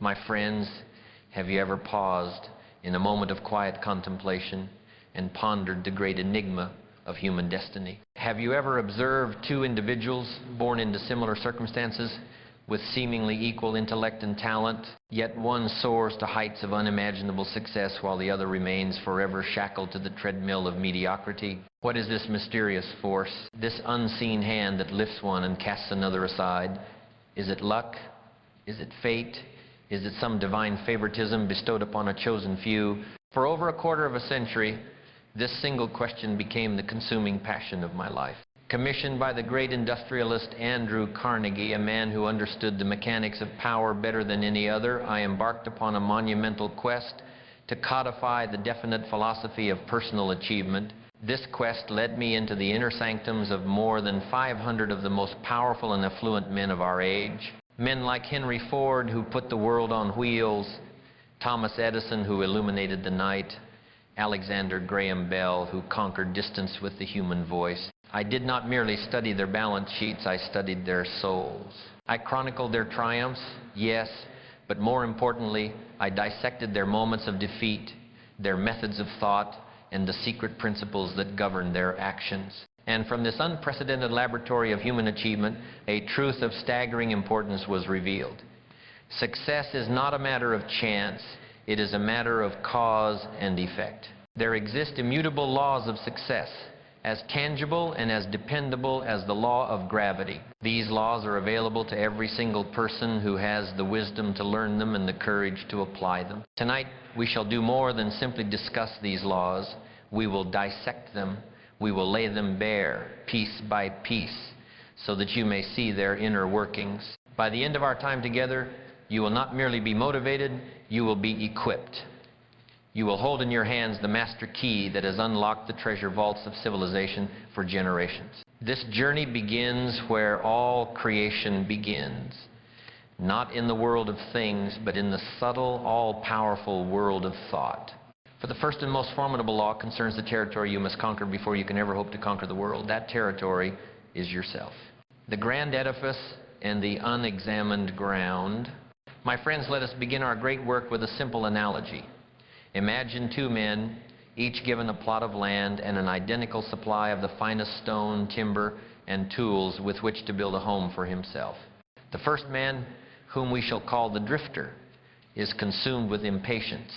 My friends, have you ever paused in a moment of quiet contemplation and pondered the great enigma of human destiny? Have you ever observed two individuals born into similar circumstances with seemingly equal intellect and talent, yet one soars to heights of unimaginable success while the other remains forever shackled to the treadmill of mediocrity? What is this mysterious force, this unseen hand that lifts one and casts another aside? Is it luck? Is it fate? Is it some divine favoritism bestowed upon a chosen few? For over a quarter of a century, this single question became the consuming passion of my life. Commissioned by the great industrialist Andrew Carnegie, a man who understood the mechanics of power better than any other, I embarked upon a monumental quest to codify the definite philosophy of personal achievement. This quest led me into the inner sanctums of more than 500 of the most powerful and affluent men of our age. Men like Henry Ford, who put the world on wheels, Thomas Edison, who illuminated the night, Alexander Graham Bell, who conquered distance with the human voice. I did not merely study their balance sheets, I studied their souls. I chronicled their triumphs, yes, but more importantly, I dissected their moments of defeat, their methods of thought, and the secret principles that govern their actions. And from this unprecedented laboratory of human achievement, a truth of staggering importance was revealed. Success is not a matter of chance, it is a matter of cause and effect. There exist immutable laws of success, as tangible and as dependable as the law of gravity. These laws are available to every single person who has the wisdom to learn them and the courage to apply them. Tonight, we shall do more than simply discuss these laws. We will dissect them. We will lay them bare, piece by piece, so that you may see their inner workings. By the end of our time together, you will not merely be motivated, you will be equipped. You will hold in your hands the master key that has unlocked the treasure vaults of civilization for generations. This journey begins where all creation begins, not in the world of things, but in the subtle, all-powerful world of thought. For the first and most formidable law concerns the territory you must conquer before you can ever hope to conquer the world. That territory is yourself. The grand edifice and the unexamined ground. My friends, let us begin our great work with a simple analogy. Imagine two men, each given a plot of land and an identical supply of the finest stone, timber, and tools with which to build a home for himself. The first man, whom we shall call the drifter, is consumed with impatience.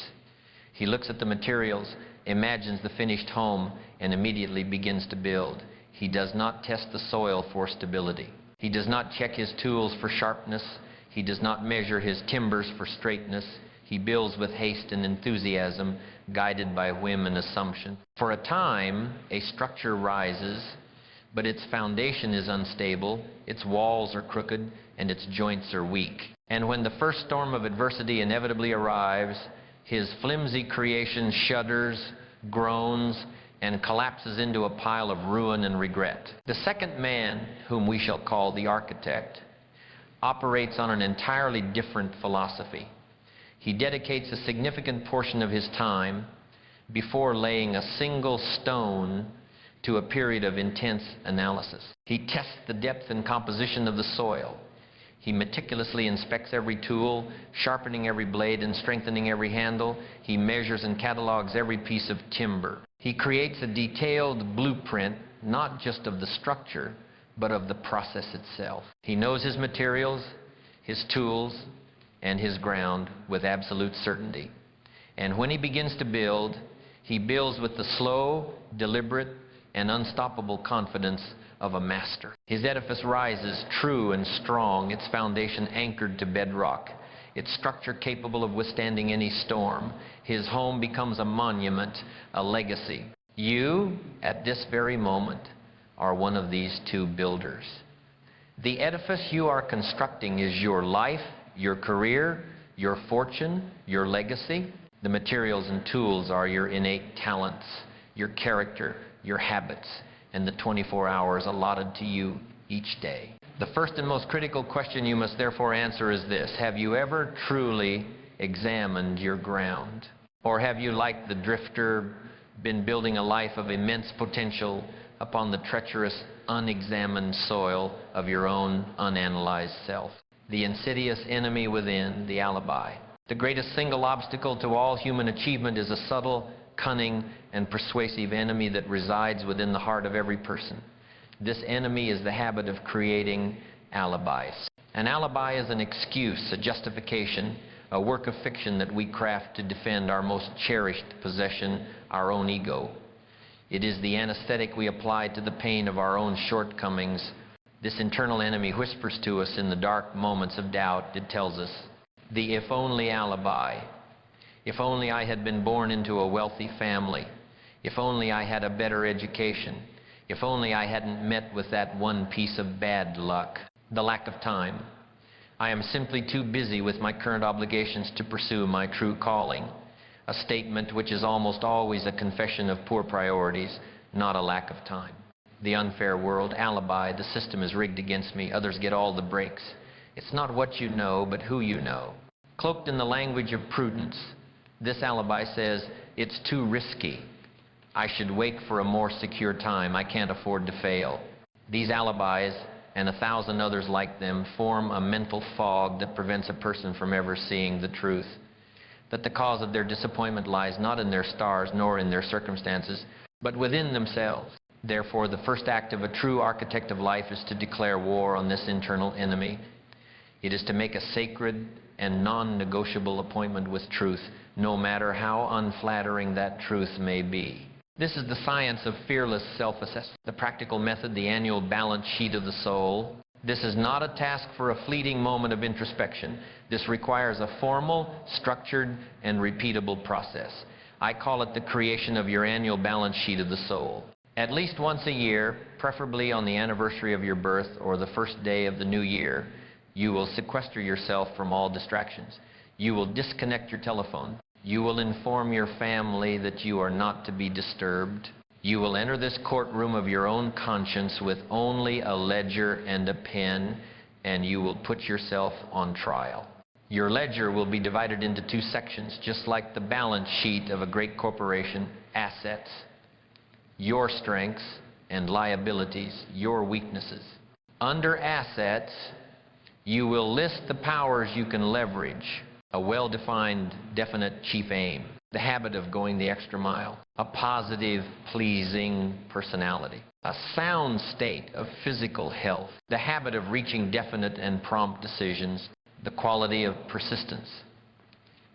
He looks at the materials, imagines the finished home, and immediately begins to build. He does not test the soil for stability. He does not check his tools for sharpness. He does not measure his timbers for straightness. He builds with haste and enthusiasm, guided by whim and assumption. For a time, a structure rises, but its foundation is unstable, its walls are crooked, and its joints are weak. And when the first storm of adversity inevitably arrives, his flimsy creation shudders, groans, and collapses into a pile of ruin and regret. The second man, whom we shall call the architect, operates on an entirely different philosophy. He dedicates a significant portion of his time before laying a single stone to a period of intense analysis. He tests the depth and composition of the soil. He meticulously inspects every tool, sharpening every blade and strengthening every handle. He measures and catalogs every piece of timber. He creates a detailed blueprint, not just of the structure, but of the process itself. He knows his materials, his tools, and his ground with absolute certainty. And when he begins to build, he builds with the slow, deliberate, and unstoppable confidence of a master. His edifice rises true and strong, its foundation anchored to bedrock, its structure capable of withstanding any storm. His home becomes a monument, a legacy. You, at this very moment, are one of these two builders. The edifice you are constructing is your life, your career, your fortune, your legacy. The materials and tools are your innate talents, your character, your habits, and the 24 hours allotted to you each day. The first and most critical question you must therefore answer is this: have you ever truly examined your ground? Or have you, like the drifter, been building a life of immense potential upon the treacherous, unexamined soil of your own unanalyzed self? the insidious enemy within, the alibi. The greatest single obstacle to all human achievement is a subtle, cunning, and persuasive enemy that resides within the heart of every person. This enemy is the habit of creating alibis. An alibi is an excuse, a justification, a work of fiction that we craft to defend our most cherished possession, our own ego. It is the anesthetic we apply to the pain of our own shortcomings. This internal enemy whispers to us in the dark moments of doubt. It tells us, the if only alibi. If only I had been born into a wealthy family. If only I had a better education. If only I hadn't met with that one piece of bad luck. The lack of time. I am simply too busy with my current obligations to pursue my true calling. A statement which is almost always a confession of poor priorities, not a lack of time. The unfair world, alibi, the system is rigged against me, others get all the breaks. It's not what you know, but who you know. Cloaked in the language of prudence, this alibi says, it's too risky. I should wait for a more secure time. I can't afford to fail. These alibis, and 1,000 others like them, form a mental fog that prevents a person from ever seeing the truth. That the cause of their disappointment lies not in their stars nor in their circumstances, but within themselves. Therefore, the first act of a true architect of life is to declare war on this internal enemy. It is to make a sacred and non-negotiable appointment with truth, no matter how unflattering that truth may be. This is the science of fearless self-assessment, the practical method, the annual balance sheet of the soul. This is not a task for a fleeting moment of introspection. This requires a formal, structured, and repeatable process. I call it the creation of your annual balance sheet of the soul. At least once a year, preferably on the anniversary of your birth or the first day of the new year, you will sequester yourself from all distractions. You will disconnect your telephone. You will inform your family that you are not to be disturbed. You will enter this courtroom of your own conscience with only a ledger and a pen, and you will put yourself on trial. Your ledger will be divided into two sections, just like the balance sheet of a great corporation: assets, your strengths, and liabilities, your weaknesses. Under assets, you will list the powers you can leverage, a well-defined, definite chief aim, the habit of going the extra mile, a positive, pleasing personality, a sound state of physical health, the habit of reaching definite and prompt decisions, the quality of persistence,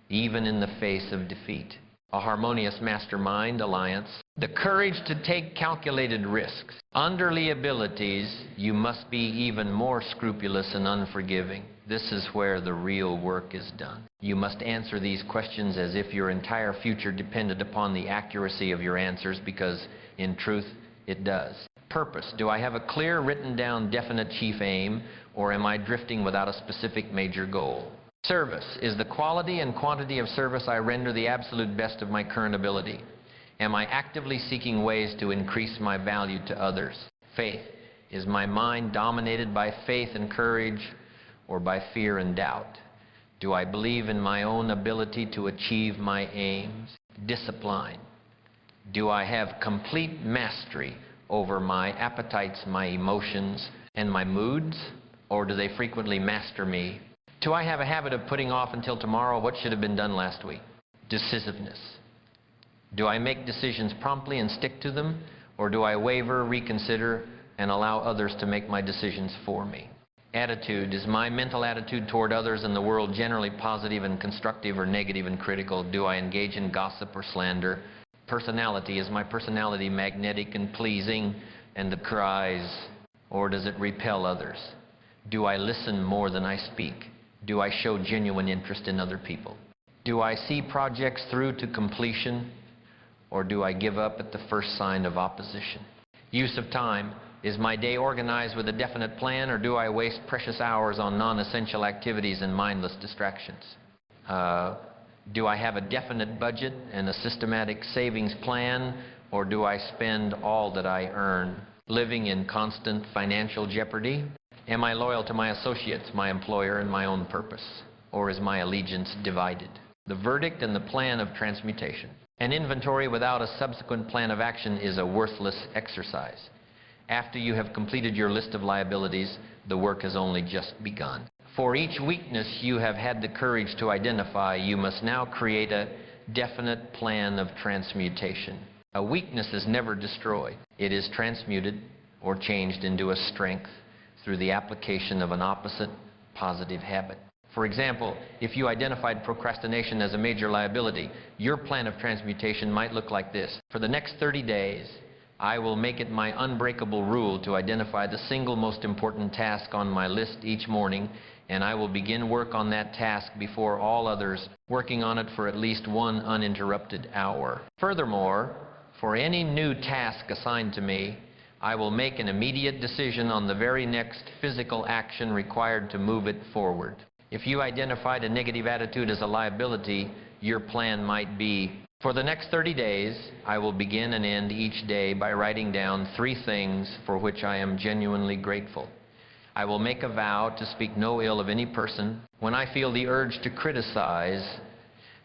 even in the face of defeat, a harmonious mastermind alliance, the courage to take calculated risks. Under liabilities, you must be even more scrupulous and unforgiving. This is where the real work is done. You must answer these questions as if your entire future depended upon the accuracy of your answers, because, in truth, it does. Purpose. Do I have a clear, written down, definite chief aim, or am I drifting without a specific major goal? Service. Is the quality and quantity of service I render the absolute best of my current ability? Am I actively seeking ways to increase my value to others? Faith. Is my mind dominated by faith and courage, or by fear and doubt? Do I believe in my own ability to achieve my aims? Discipline. Do I have complete mastery over my appetites, my emotions, and my moods, or do they frequently master me? Do I have a habit of putting off until tomorrow what should have been done last week? Decisiveness. Do I make decisions promptly and stick to them, or do I waver, reconsider, and allow others to make my decisions for me? Attitude. Is my mental attitude toward others and the world generally positive and constructive, or negative and critical? Do I engage in gossip or slander? Personality. Is my personality magnetic and pleasing and the cries, or does it repel others? Do I listen more than I speak? Do I show genuine interest in other people? Do I see projects through to completion, or do I give up at the first sign of opposition? Use of time. Is my day organized with a definite plan, or do I waste precious hours on non-essential activities and mindless distractions? Do I have a definite budget and a systematic savings plan, or do I spend all that I earn, living in constant financial jeopardy? Am I loyal to my associates, my employer, and my own purpose, or is my allegiance divided? The verdict and the plan of transmutation. An inventory without a subsequent plan of action is a worthless exercise. After you have completed your list of liabilities, the work has only just begun. For each weakness you have had the courage to identify, you must now create a definite plan of transmutation. A weakness is never destroyed. It is transmuted or changed into a strength through the application of an opposite positive habit. For example, if you identified procrastination as a major liability, your plan of transmutation might look like this. For the next 30 days, I will make it my unbreakable rule to identify the single most important task on my list each morning, and I will begin work on that task before all others, working on it for at least 1 uninterrupted hour. Furthermore, for any new task assigned to me, I will make an immediate decision on the very next physical action required to move it forward. If you identified a negative attitude as a liability, your plan might be, for the next 30 days, I will begin and end each day by writing down 3 things for which I am genuinely grateful. I will make a vow to speak no ill of any person. When I feel the urge to criticize,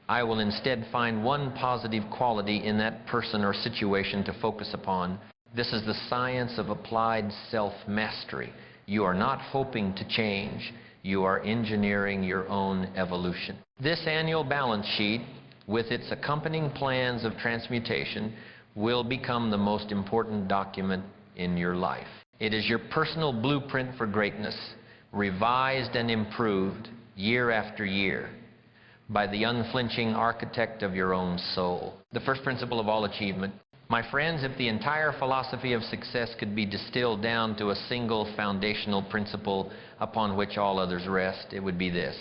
I will instead find 1 positive quality in that person or situation to focus upon. This is the science of applied self-mastery. You are not hoping to change. You are engineering your own evolution. This annual balance sheet, with its accompanying plans of transmutation, will become the most important document in your life. It is your personal blueprint for greatness, revised and improved year after year by the unflinching architect of your own soul. The first principle of all achievement. My friends, if the entire philosophy of success could be distilled down to a single foundational principle upon which all others rest, it would be this.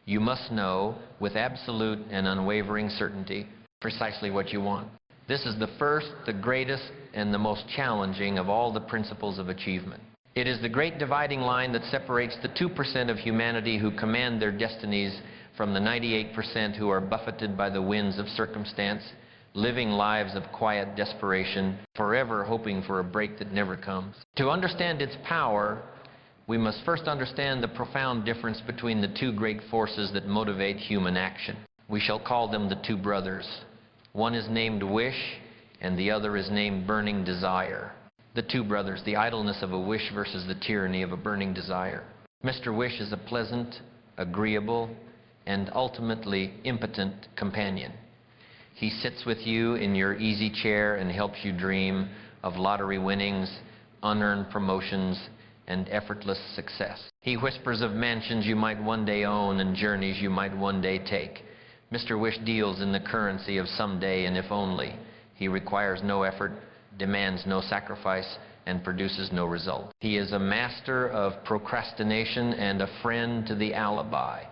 You must know with absolute and unwavering certainty precisely what you want. This is the first, the greatest, and the most challenging of all the principles of achievement. It is the great dividing line that separates the 2% of humanity who command their destinies from the 98% who are buffeted by the winds of circumstance, living lives of quiet desperation, forever hoping for a break that never comes. To understand its power, we must first understand the profound difference between the 2 great forces that motivate human action. We shall call them the 2 brothers. One is named wish, and the other is named burning desire. The 2 brothers, the idleness of a wish versus the tyranny of a burning desire. Mr. Wish is a pleasant, agreeable, and ultimately impotent companion. He sits with you in your easy chair and helps you dream of lottery winnings, unearned promotions, and effortless success. He whispers of mansions you might one day own and journeys you might one day take. Mr. Wish deals in the currency of someday and if only. He requires no effort, demands no sacrifice, and produces no result. He is a master of procrastination and a friend to the alibi.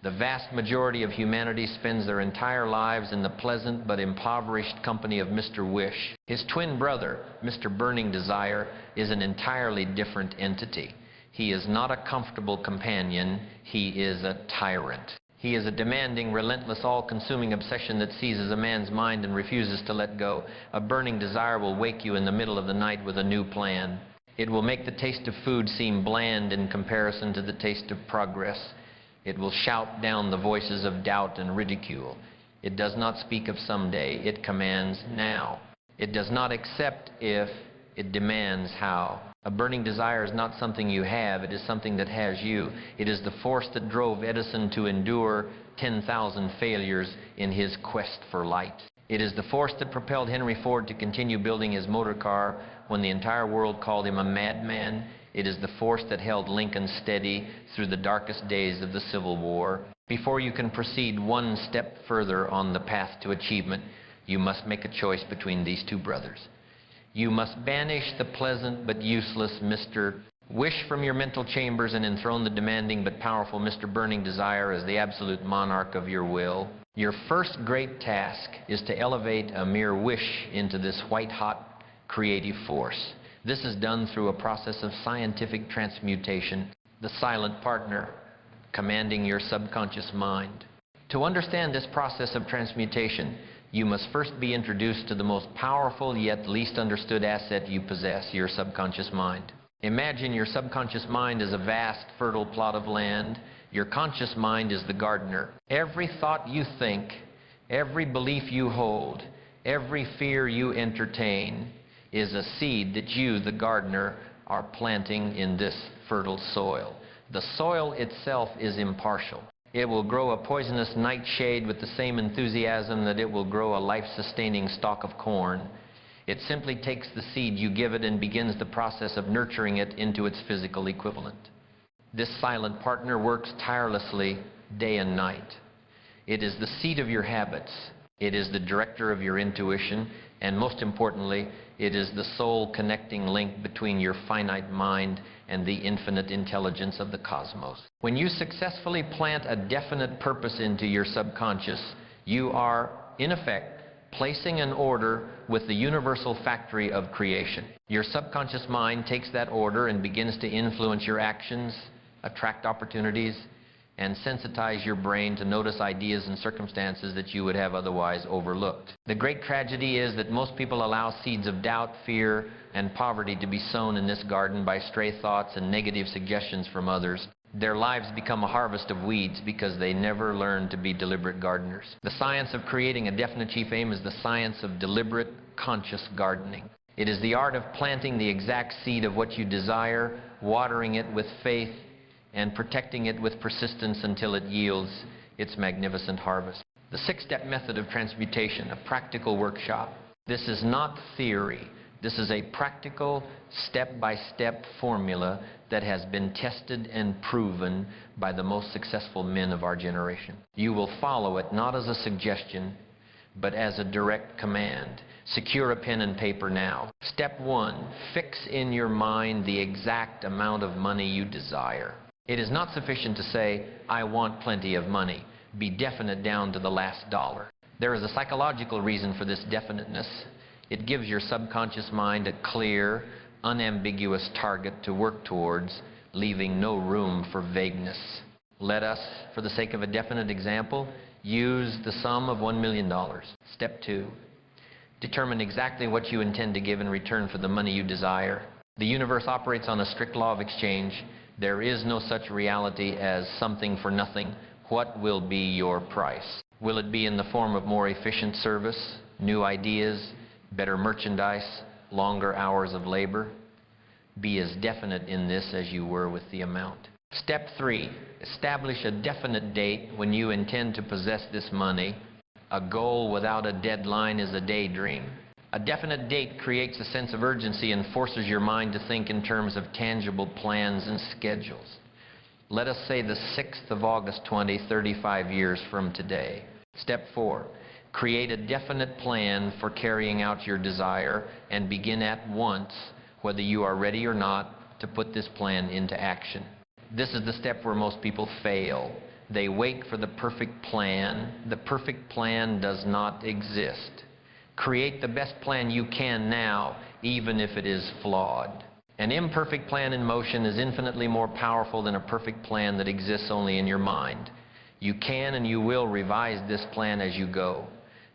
The vast majority of humanity spends their entire lives in the pleasant but impoverished company of Mr. Wish. His twin brother, Mr. Burning Desire, is an entirely different entity. He is not a comfortable companion, he is a tyrant. He is a demanding, relentless, all-consuming obsession that seizes a man's mind and refuses to let go. A burning desire will wake you in the middle of the night with a new plan. It will make the taste of food seem bland in comparison to the taste of progress. It will shout down the voices of doubt and ridicule. It does not speak of someday. It commands now. It does not accept if, it demands how. A burning desire is not something you have. It is something that has you. It is the force that drove Edison to endure 10,000 failures in his quest for light. It is the force that propelled Henry Ford to continue building his motor car when the entire world called him a madman. It is the force that held Lincoln steady through the darkest days of the Civil War. Before you can proceed 1 step further on the path to achievement, you must make a choice between these 2 brothers. You must banish the pleasant but useless Mr. Wish from your mental chambers and enthrone the demanding but powerful Mr. Burning Desire as the absolute monarch of your will. Your first great task is to elevate a mere wish into this white-hot creative force. This is done through a process of scientific transmutation, the silent partner commanding your subconscious mind. To understand this process of transmutation, you must first be introduced to the most powerful yet least understood asset you possess, your subconscious mind. Imagine your subconscious mind as a vast, fertile plot of land. Your conscious mind is the gardener. Every thought you think, every belief you hold, every fear you entertain is a seed that you, the gardener, are planting in this fertile soil. The soil itself is impartial. It will grow a poisonous nightshade with the same enthusiasm that it will grow a life-sustaining stalk of corn. It simply takes the seed you give it and begins the process of nurturing it into its physical equivalent. This silent partner works tirelessly day and night. It is the seat of your habits. It is the director of your intuition, and most importantly, it is the sole connecting link between your finite mind and the infinite intelligence of the cosmos. When you successfully plant a definite purpose into your subconscious, you are, in effect, placing an order with the universal factory of creation. Your subconscious mind takes that order and begins to influence your actions, attract opportunities, and sensitize your brain to notice ideas and circumstances that you would have otherwise overlooked. The great tragedy is that most people allow seeds of doubt, fear, and poverty to be sown in this garden by stray thoughts and negative suggestions from others. Their lives become a harvest of weeds because they never learn to be deliberate gardeners. The science of creating a definite chief aim is the science of deliberate, conscious gardening. It is the art of planting the exact seed of what you desire, watering it with faith, and protecting it with persistence until it yields its magnificent harvest. The six-step method of transmutation, a practical workshop. This is not theory. This is a practical, step-by-step formula that has been tested and proven by the most successful men of our generation. You will follow it not as a suggestion, but as a direct command. Secure a pen and paper now. Step 1, fix in your mind the exact amount of money you desire. It is not sufficient to say, I want plenty of money. Be definite down to the last dollar. There is a psychological reason for this definiteness. It gives your subconscious mind a clear, unambiguous target to work towards, leaving no room for vagueness. Let us, for the sake of a definite example, use the sum of $1 million. Step 2, determine exactly what you intend to give in return for the money you desire. The universe operates on a strict law of exchange. There is no such reality as something for nothing. What will be your price? Will it be in the form of more efficient service, new ideas, better merchandise, longer hours of labor? Be as definite in this as you were with the amount. Step 3, establish a definite date when you intend to possess this money. A goal without a deadline is a daydream. A definite date creates a sense of urgency and forces your mind to think in terms of tangible plans and schedules. Let us say the 6th of August 35 years from today. Step 4, create a definite plan for carrying out your desire and begin at once, whether you are ready or not, to put this plan into action. This is the step where most people fail. They wait for the perfect plan. The perfect plan does not exist. Create the best plan you can now, even if it is flawed. An imperfect plan in motion is infinitely more powerful than a perfect plan that exists only in your mind. You can and you will revise this plan as you go.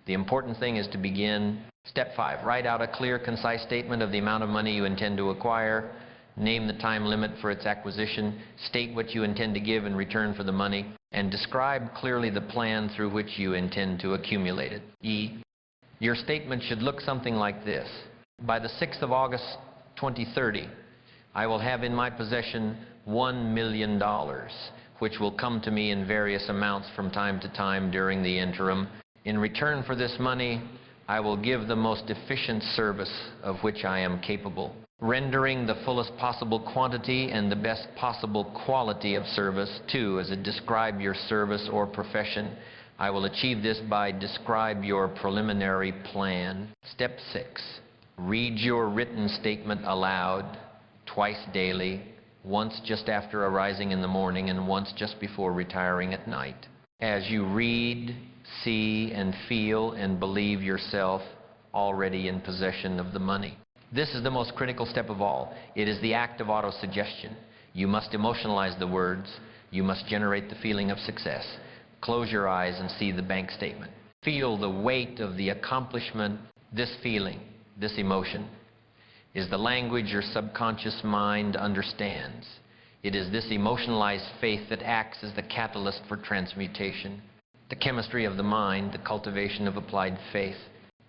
The important thing is to begin. Step 5, write out a clear, concise statement of the amount of money you intend to acquire. Name the time limit for its acquisition. State what you intend to give in return for the money. And describe clearly the plan through which you intend to accumulate it. E. Your statement should look something like this. By the 6th of August 2030, I will have in my possession $1 million, which will come to me in various amounts from time to time during the interim. In return for this money, I will give the most efficient service of which I am capable, rendering the fullest possible quantity and the best possible quality of service, too, as it describe your service or profession. I will achieve this by describe your preliminary plan. Step 6, read your written statement aloud, twice daily, once just after arising in the morning and once just before retiring at night. As you read, see, and feel and believe yourself already in possession of the money. This is the most critical step of all. It is the act of autosuggestion. You must emotionalize the words. You must generate the feeling of success. Close your eyes and see the bank statement. Feel the weight of the accomplishment. This feeling, this emotion, is the language your subconscious mind understands. It is this emotionalized faith that acts as the catalyst for transmutation. The chemistry of the mind, the cultivation of applied faith.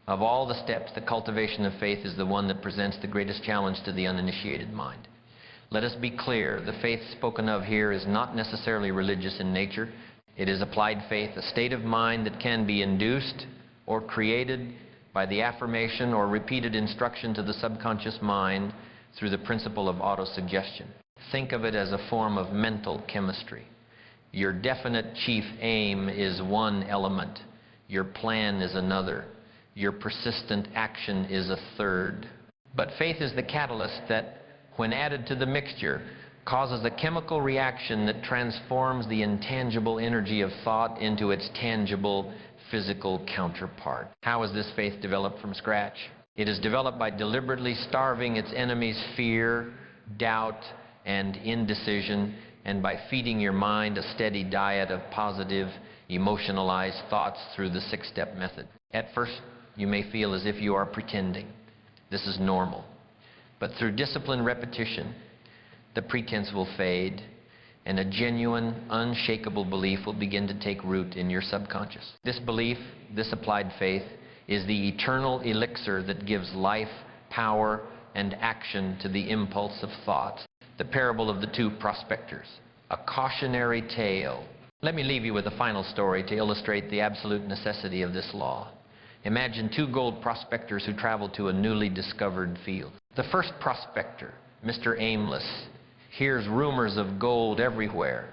Of all the steps, the cultivation of faith is the one that presents the greatest challenge to the uninitiated mind. Let us be clear, the faith spoken of here is not necessarily religious in nature. It is applied faith, a state of mind that can be induced or created by the affirmation or repeated instruction to the subconscious mind through the principle of autosuggestion. Think of it as a form of mental chemistry. Your definite chief aim is one element. Your plan is another. Your persistent action is a third. But faith is the catalyst that, when added to the mixture, causes a chemical reaction that transforms the intangible energy of thought into its tangible physical counterpart. How is this faith developed from scratch? It is developed by deliberately starving its enemies fear, doubt, and indecision, and by feeding your mind a steady diet of positive, emotionalized thoughts through the six-step method. At first, you may feel as if you are pretending. This is normal. But through disciplined repetition, the pretense will fade, and a genuine, unshakable belief will begin to take root in your subconscious. This belief, this applied faith, is the eternal elixir that gives life, power, and action to the impulse of thought. The parable of the two prospectors, a cautionary tale. Let me leave you with a final story to illustrate the absolute necessity of this law. Imagine two gold prospectors who travel to a newly discovered field. The first prospector, Mr. Aimless, hears rumors of gold everywhere.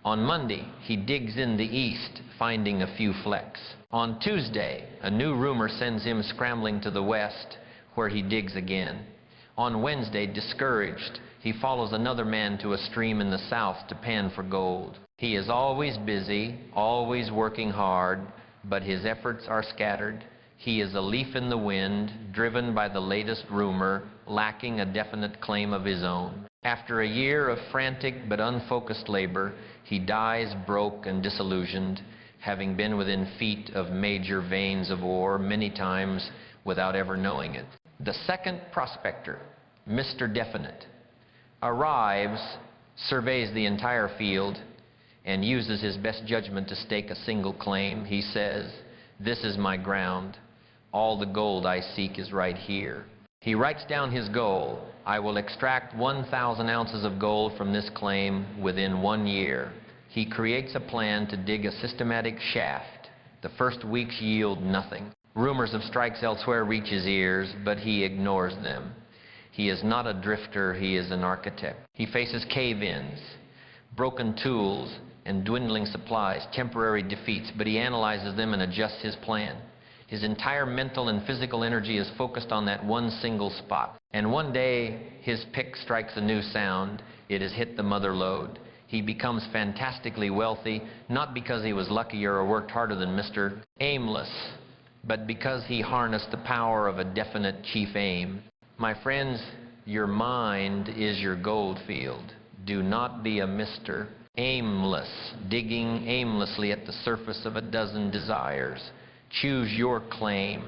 On Monday, he digs in the east, finding a few flecks. On Tuesday, a new rumor sends him scrambling to the west, where he digs again. On Wednesday, discouraged, he follows another man to a stream in the south to pan for gold. He is always busy, always working hard, but his efforts are scattered. He is a leaf in the wind, driven by the latest rumor, lacking a definite claim of his own. After a year of frantic but unfocused labor, he dies broke and disillusioned, having been within feet of major veins of ore many times without ever knowing it. The second prospector, Mr. Definite, arrives, surveys the entire field, and uses his best judgment to stake a single claim. He says, "This is my ground. All the gold I seek is right here." He writes down his goal: I will extract 1,000 ounces of gold from this claim within 1 year. He creates a plan to dig a systematic shaft. The first weeks yield nothing. Rumors of strikes elsewhere reach his ears, but he ignores them. He is not a drifter, he is an architect. He faces cave-ins, broken tools, and dwindling supplies, temporary defeats, but he analyzes them and adjusts his plan. His entire mental and physical energy is focused on that one single spot. And one day, his pick strikes a new sound. It has hit the mother lode. He becomes fantastically wealthy, not because he was luckier or worked harder than Mr. Aimless, but because he harnessed the power of a definite chief aim. My friends, your mind is your gold field. Do not be a Mr. Aimless, digging aimlessly at the surface of a dozen desires. Choose your claim,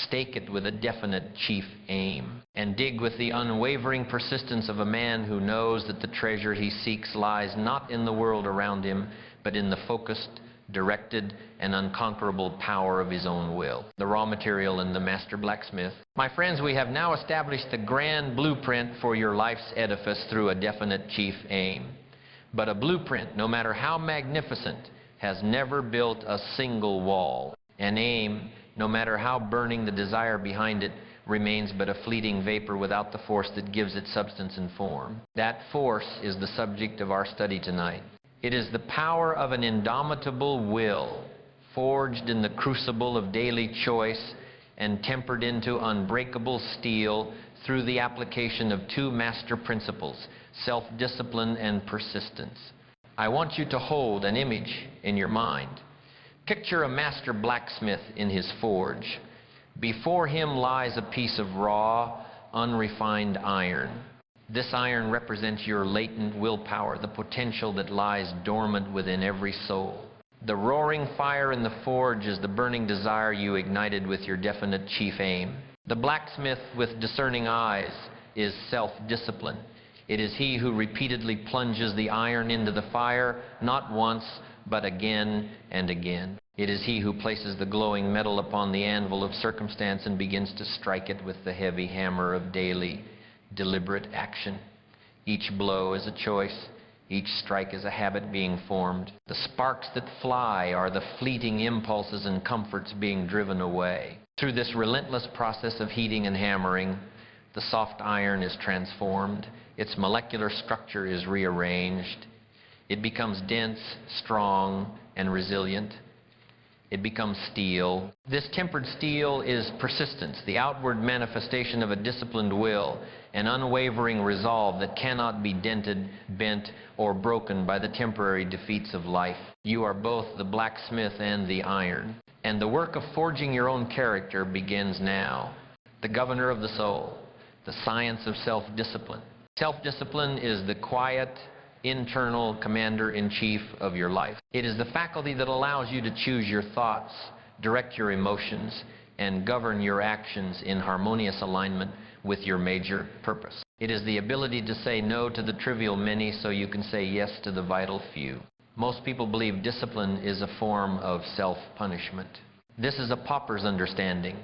stake it with a definite chief aim, and dig with the unwavering persistence of a man who knows that the treasure he seeks lies not in the world around him, but in the focused, directed, and unconquerable power of his own will. The raw material and the master blacksmith. My friends, we have now established the grand blueprint for your life's edifice through a definite chief aim. But a blueprint, no matter how magnificent, has never built a single wall. An aim, no matter how burning the desire behind it, remains but a fleeting vapor without the force that gives it substance and form. That force is the subject of our study tonight. It is the power of an indomitable will, forged in the crucible of daily choice and tempered into unbreakable steel through the application of two master principles, self-discipline and persistence. I want you to hold an image in your mind. Picture a master blacksmith in his forge. Before him lies a piece of raw, unrefined iron. This iron represents your latent willpower, the potential that lies dormant within every soul. The roaring fire in the forge is the burning desire you ignited with your definite chief aim. The blacksmith with discerning eyes is self-discipline. It is he who repeatedly plunges the iron into the fire, not once, but again and again. It is he who places the glowing metal upon the anvil of circumstance and begins to strike it with the heavy hammer of daily, deliberate action. Each blow is a choice. Each strike is a habit being formed. The sparks that fly are the fleeting impulses and comforts being driven away. Through this relentless process of heating and hammering, the soft iron is transformed. Its molecular structure is rearranged. It becomes dense, strong, and resilient. It becomes steel. This tempered steel is persistence, the outward manifestation of a disciplined will, an unwavering resolve that cannot be dented, bent, or broken by the temporary defeats of life. You are both the blacksmith and the iron, and the work of forging your own character begins now. The governor of the soul, the science of self-discipline. Self-discipline is the quiet, internal commander-in-chief of your life. It is the faculty that allows you to choose your thoughts, direct your emotions, and govern your actions in harmonious alignment with your major purpose. It is the ability to say no to the trivial many so you can say yes to the vital few. Most people believe discipline is a form of self-punishment. This is a pauper's understanding.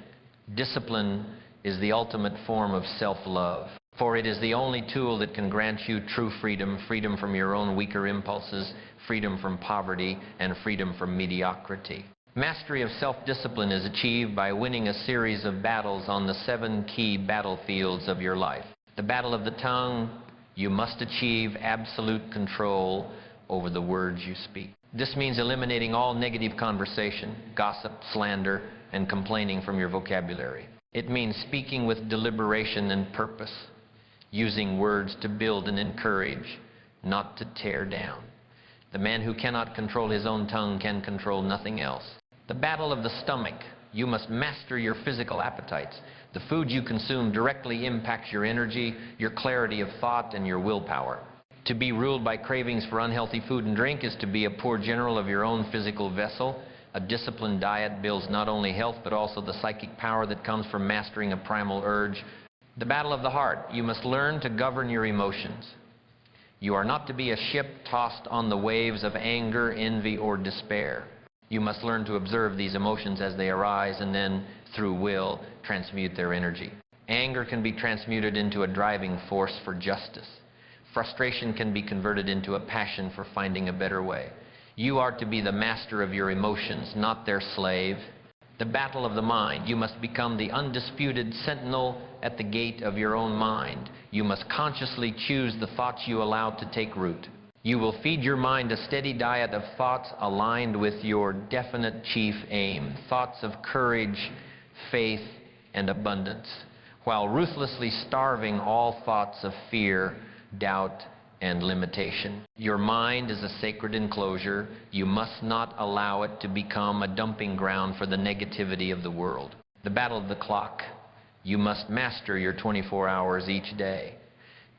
Discipline is the ultimate form of self-love. For it is the only tool that can grant you true freedom, freedom from your own weaker impulses, freedom from poverty, and freedom from mediocrity. Mastery of self-discipline is achieved by winning a series of battles on the 7 key battlefields of your life. The battle of the tongue, you must achieve absolute control over the words you speak. This means eliminating all negative conversation, gossip, slander, and complaining from your vocabulary. It means speaking with deliberation and purpose, using words to build and encourage, not to tear down. The man who cannot control his own tongue can control nothing else. The battle of the stomach. You must master your physical appetites. The food you consume directly impacts your energy, your clarity of thought, and your willpower. To be ruled by cravings for unhealthy food and drink is to be a poor general of your own physical vessel. A disciplined diet builds not only health but also the psychic power that comes from mastering a primal urge. The battle of the heart. You must learn to govern your emotions. You are not to be a ship tossed on the waves of anger, envy, or despair. You must learn to observe these emotions as they arise and then, through will, transmute their energy. Anger can be transmuted into a driving force for justice. Frustration can be converted into a passion for finding a better way. You are to be the master of your emotions, not their slave. The battle of the mind. You must become the undisputed sentinel at the gate of your own mind. You must consciously choose the thoughts you allow to take root. You will feed your mind a steady diet of thoughts aligned with your definite chief aim, thoughts of courage, faith, and abundance, while ruthlessly starving all thoughts of fear, doubt, and limitation. Your mind is a sacred enclosure. You must not allow it to become a dumping ground for the negativity of the world. The battle of the clock. You must master your 24 hours each day.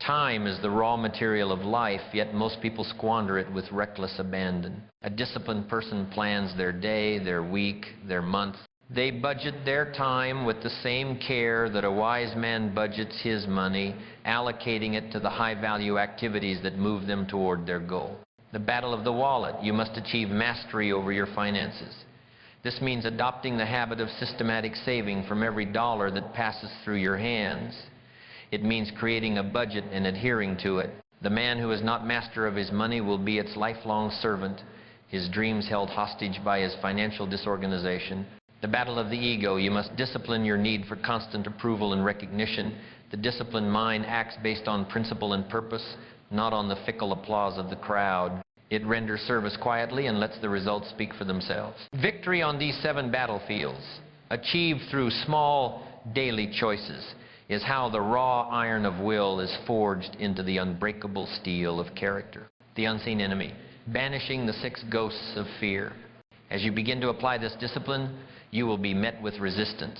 Time is the raw material of life, yet most people squander it with reckless abandon. A disciplined person plans their day, their week, their month. They budget their time with the same care that a wise man budgets his money, allocating it to the high-value activities that move them toward their goal. The battle of the wallet. You must achieve mastery over your finances. This means adopting the habit of systematic saving from every dollar that passes through your hands. It means creating a budget and adhering to it. The man who is not master of his money will be its lifelong servant, his dreams held hostage by his financial disorganization. The battle of the ego. You must discipline your need for constant approval and recognition. The disciplined mind acts based on principle and purpose, not on the fickle applause of the crowd. It renders service quietly and lets the results speak for themselves. Victory on these 7 battlefields, achieved through small daily choices, is how the raw iron of will is forged into the unbreakable steel of character. The unseen enemy, banishing the 6 ghosts of fear. As you begin to apply this discipline, you will be met with resistance.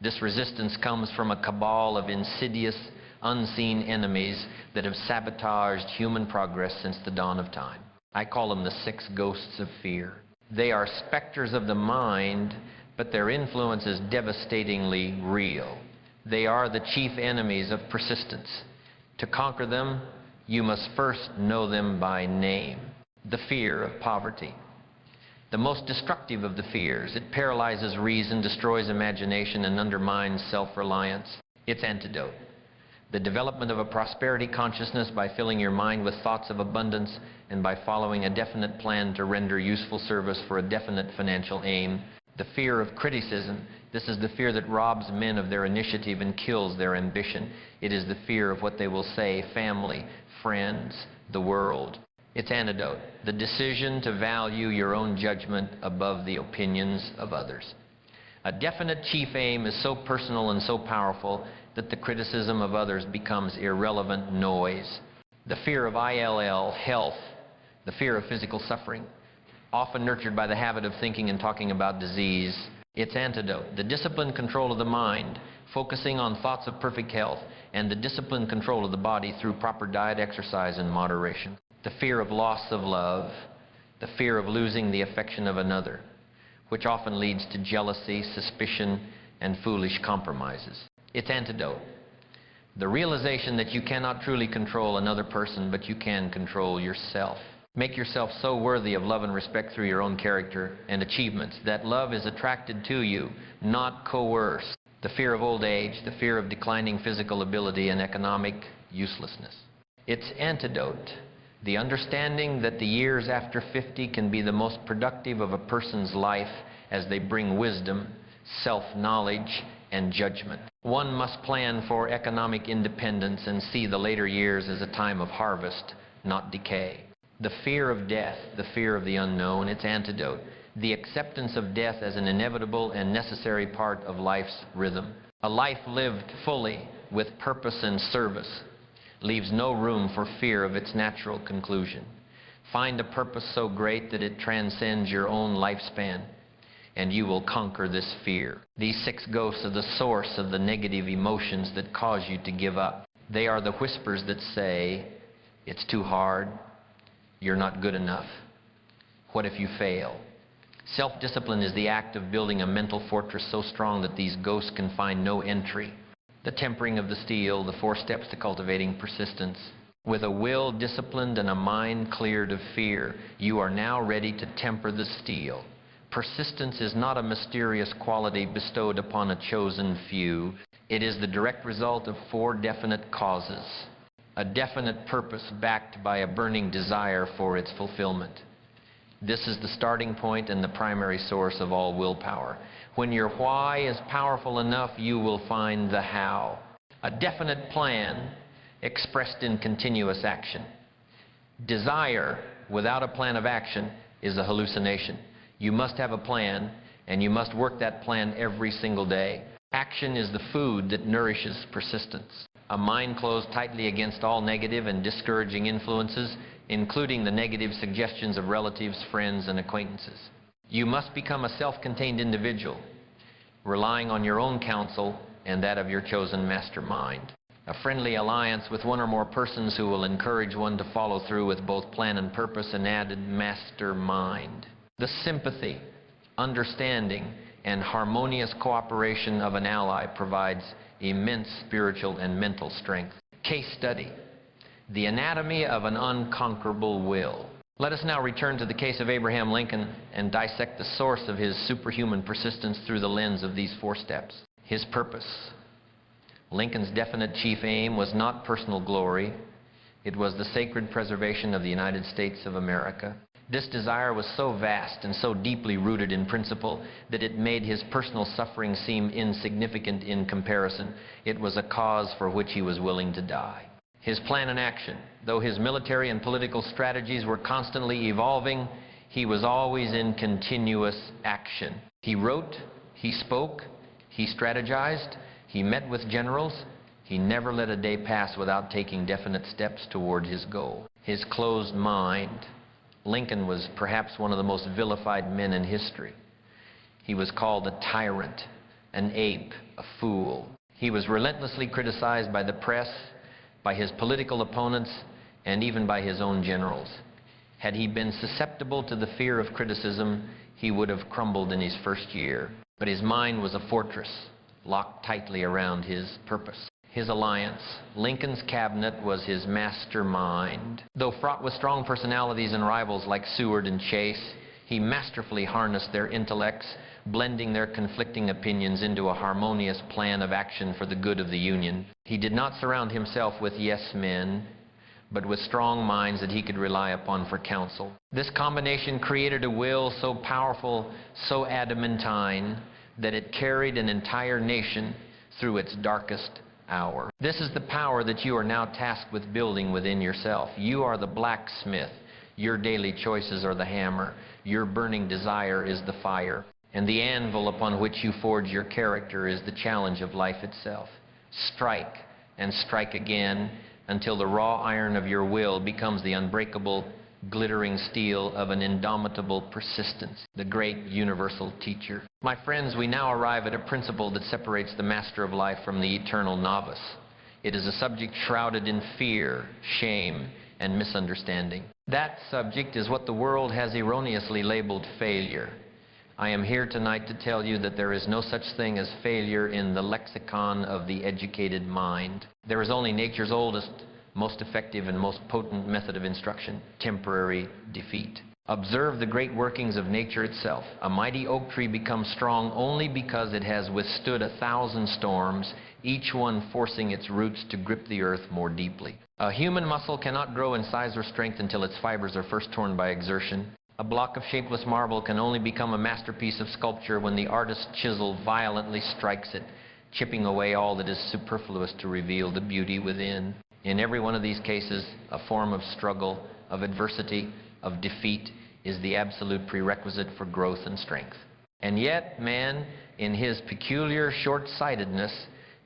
This resistance comes from a cabal of insidious, unseen enemies that have sabotaged human progress since the dawn of time. I call them the 6 ghosts of fear. They are specters of the mind, but their influence is devastatingly real. They are the chief enemies of persistence. To conquer them, you must first know them by name. The fear of poverty. The most destructive of the fears. It paralyzes reason, destroys imagination, and undermines self-reliance. Its antidote. The development of a prosperity consciousness by filling your mind with thoughts of abundance and by following a definite plan to render useful service for a definite financial aim. The fear of criticism. This is the fear that robs men of their initiative and kills their ambition. It is the fear of what they will say, family, friends, the world. Its antidote, the decision to value your own judgment above the opinions of others. A definite chief aim is so personal and so powerful that the criticism of others becomes irrelevant noise. The fear of ILL, health, the fear of physical suffering, often nurtured by the habit of thinking and talking about disease. Its antidote, the disciplined control of the mind, focusing on thoughts of perfect health, and the disciplined control of the body through proper diet, exercise, and moderation. The fear of loss of love, the fear of losing the affection of another, which often leads to jealousy, suspicion, and foolish compromises. Its antidote, the realization that you cannot truly control another person, but you can control yourself. Make yourself so worthy of love and respect through your own character and achievements that love is attracted to you, not coerced. The fear of old age, the fear of declining physical ability and economic uselessness. Its antidote, the understanding that the years after 50 can be the most productive of a person's life as they bring wisdom, self-knowledge, and judgment. One must plan for economic independence and see the later years as a time of harvest, not decay. The fear of death, the fear of the unknown, its antidote, the acceptance of death as an inevitable and necessary part of life's rhythm. A life lived fully with purpose and service leaves no room for fear of its natural conclusion. Find a purpose so great that it transcends your own lifespan, and you will conquer this fear. These 6 ghosts are the source of the negative emotions that cause you to give up. They are the whispers that say, it's too hard, you're not good enough, what if you fail? Self-discipline is the act of building a mental fortress so strong that these ghosts can find no entry. The tempering of the steel, the 4 steps to cultivating persistence. With a will disciplined and a mind cleared of fear, you are now ready to temper the steel. Persistence is not a mysterious quality bestowed upon a chosen few. It is the direct result of 4 definite causes. A definite purpose backed by a burning desire for its fulfillment. This is the starting point and the primary source of all willpower. When your why is powerful enough, you will find the how. A definite plan expressed in continuous action. Desire without a plan of action is a hallucination. You must have a plan, and you must work that plan every single day. Action is the food that nourishes persistence. A mind closed tightly against all negative and discouraging influences, including the negative suggestions of relatives, friends, and acquaintances. You must become a self-contained individual, relying on your own counsel and that of your chosen mastermind. A friendly alliance with one or more persons who will encourage one to follow through with both plan and purpose, an added mastermind. The sympathy, understanding, and harmonious cooperation of an ally provides immense spiritual and mental strength. Case study, the anatomy of an unconquerable will. Let us now return to the case of Abraham Lincoln and dissect the source of his superhuman persistence through the lens of these 4 steps. His purpose. Lincoln's definite chief aim was not personal glory. It was the sacred preservation of the United States of America. This desire was so vast and so deeply rooted in principle that it made his personal suffering seem insignificant in comparison. It was a cause for which he was willing to die. His plan and action. Though his military and political strategies were constantly evolving, he was always in continuous action. He wrote, he spoke, he strategized, he met with generals. He never let a day pass without taking definite steps toward his goal. His closed mind. Lincoln was perhaps one of the most vilified men in history. He was called a tyrant, an ape, a fool. He was relentlessly criticized by the press, by his political opponents, and even by his own generals. Had he been susceptible to the fear of criticism, he would have crumbled in his first year. But his mind was a fortress, locked tightly around his purpose. His alliance. Lincoln's cabinet was his mastermind. Though fraught with strong personalities and rivals like Seward and Chase, he masterfully harnessed their intellects blending their conflicting opinions into a harmonious plan of action for the good of the Union. He did not surround himself with yes men, but with strong minds that he could rely upon for counsel. This combination created a will so powerful, so adamantine, that it carried an entire nation through its darkest hour. This is the power that you are now tasked with building within yourself. You are the blacksmith. Your daily choices are the hammer. Your burning desire is the fire. And the anvil upon which you forge your character is the challenge of life itself. Strike and strike again until the raw iron of your will becomes the unbreakable, glittering steel of an indomitable persistence, the great universal teacher. My friends, we now arrive at a principle that separates the master of life from the eternal novice. It is a subject shrouded in fear, shame, and misunderstanding. That subject is what the world has erroneously labeled failure. I am here tonight to tell you that there is no such thing as failure in the lexicon of the educated mind. There is only nature's oldest, most effective, and most potent method of instruction: temporary defeat. Observe the great workings of nature itself. A mighty oak tree becomes strong only because it has withstood 1,000 storms, each one forcing its roots to grip the earth more deeply. A human muscle cannot grow in size or strength until its fibers are first torn by exertion. A block of shapeless marble can only become a masterpiece of sculpture when the artist's chisel violently strikes it, chipping away all that is superfluous to reveal the beauty within. In every one of these cases, a form of struggle, of adversity, of defeat is the absolute prerequisite for growth and strength. And yet, man, in his peculiar short-sightedness,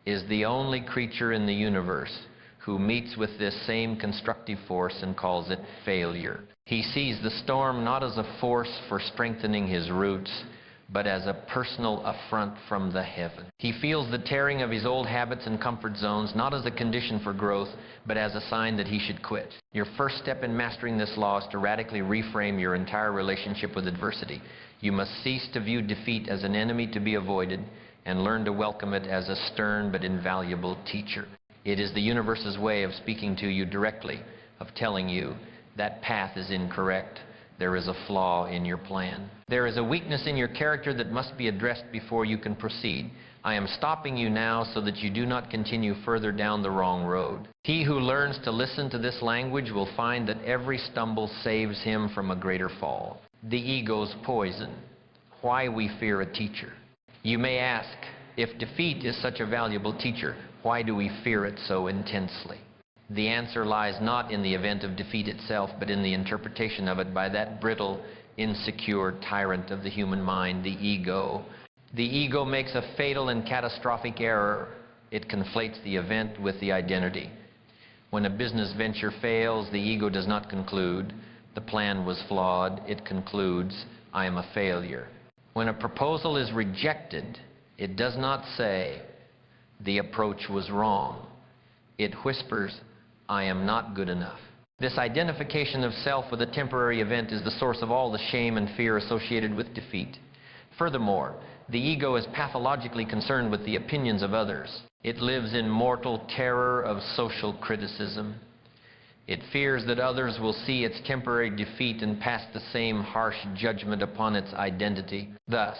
is the only creature in the universe who meets with this same constructive force and calls it failure. He sees the storm not as a force for strengthening his roots, but as a personal affront from the heaven. He feels the tearing of his old habits and comfort zones not as a condition for growth, but as a sign that he should quit. Your first step in mastering this law is to radically reframe your entire relationship with adversity. You must cease to view defeat as an enemy to be avoided and learn to welcome it as a stern but invaluable teacher. It is the universe's way of speaking to you directly, of telling you that path is incorrect. There is a flaw in your plan. There is a weakness in your character that must be addressed before you can proceed. I am stopping you now so that you do not continue further down the wrong road. He who learns to listen to this language will find that every stumble saves him from a greater fall. The ego's poison. Why we fear a teacher. You may ask, if defeat is such a valuable teacher, why do we fear it so intensely? The answer lies not in the event of defeat itself, but in the interpretation of it by that brittle, insecure tyrant of the human mind, the ego. The ego makes a fatal and catastrophic error. It conflates the event with the identity. When a business venture fails, the ego does not conclude, the plan was flawed. It concludes, I am a failure. When a proposal is rejected, it does not say, the approach was wrong. It whispers, I am not good enough. This identification of self with a temporary event is the source of all the shame and fear associated with defeat. Furthermore, the ego is pathologically concerned with the opinions of others. It lives in mortal terror of social criticism. It fears that others will see its temporary defeat and pass the same harsh judgment upon its identity. Thus,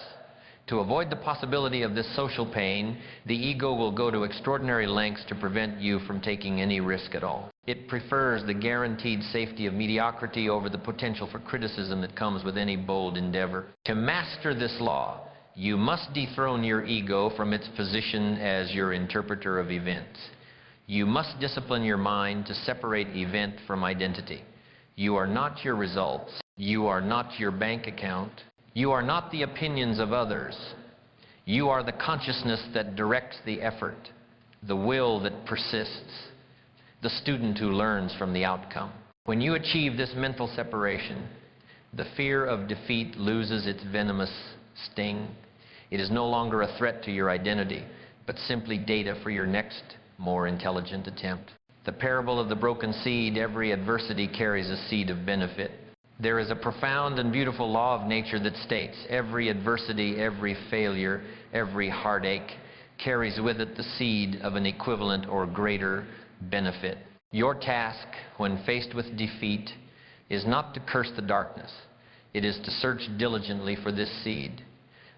to avoid the possibility of this social pain, the ego will go to extraordinary lengths to prevent you from taking any risk at all. It prefers the guaranteed safety of mediocrity over the potential for criticism that comes with any bold endeavor. To master this law, you must dethrone your ego from its position as your interpreter of events. You must discipline your mind to separate event from identity. You are not your results. You are not your bank account. You are not the opinions of others. You are the consciousness that directs the effort, the will that persists, the student who learns from the outcome. When you achieve this mental separation, the fear of defeat loses its venomous sting. It is no longer a threat to your identity, but simply data for your next, more intelligent attempt. The parable of the broken seed: every adversity carries a seed of benefit. There is a profound and beautiful law of nature that states every adversity, every failure, every heartache carries with it the seed of an equivalent or greater benefit. Your task, when faced with defeat, is not to curse the darkness. It is to search diligently for this seed.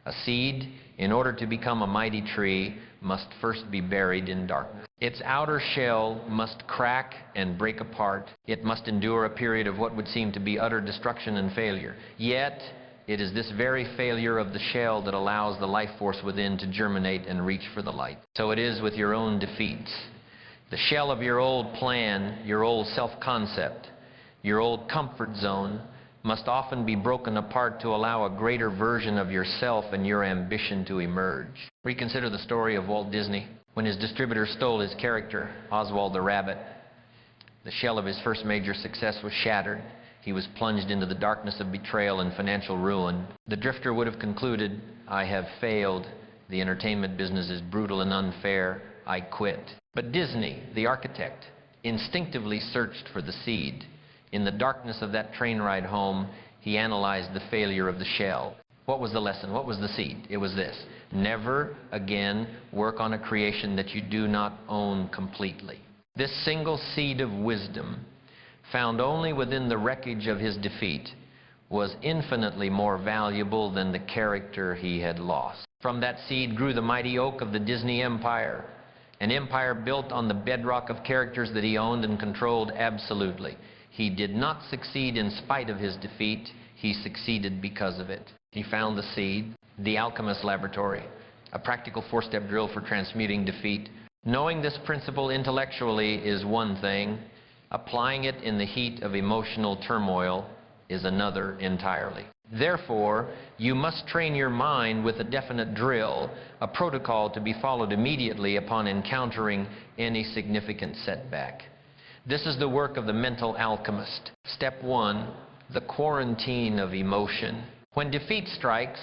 A seed, in order to become a mighty tree, must first be buried in darkness. Its outer shell must crack and break apart. It must endure a period of what would seem to be utter destruction and failure. Yet, it is this very failure of the shell that allows the life force within to germinate and reach for the light. So it is with your own defeats. The shell of your old plan, your old self-concept, your old comfort zone must often be broken apart to allow a greater version of yourself and your ambition to emerge. Reconsider the story of Walt Disney. When his distributor stole his character, Oswald the Rabbit, the shell of his first major success was shattered. He was plunged into the darkness of betrayal and financial ruin. The drifter would have concluded, "I have failed. The entertainment business is brutal and unfair. I quit." But Disney, the architect, instinctively searched for the seed. In the darkness of that train ride home, he analyzed the failure of the shell. What was the lesson? What was the seed? It was this: never again work on a creation that you do not own completely. This single seed of wisdom, found only within the wreckage of his defeat, was infinitely more valuable than the character he had lost. From that seed grew the mighty oak of the Disney empire, an empire built on the bedrock of characters that he owned and controlled absolutely. He did not succeed in spite of his defeat. He succeeded because of it. He found the seed, the alchemist's laboratory, a practical four-step drill for transmuting defeat. Knowing this principle intellectually is one thing. Applying it in the heat of emotional turmoil is another entirely. Therefore, you must train your mind with a definite drill, a protocol to be followed immediately upon encountering any significant setback. This is the work of the mental alchemist. Step 1, the quarantine of emotion. When defeat strikes,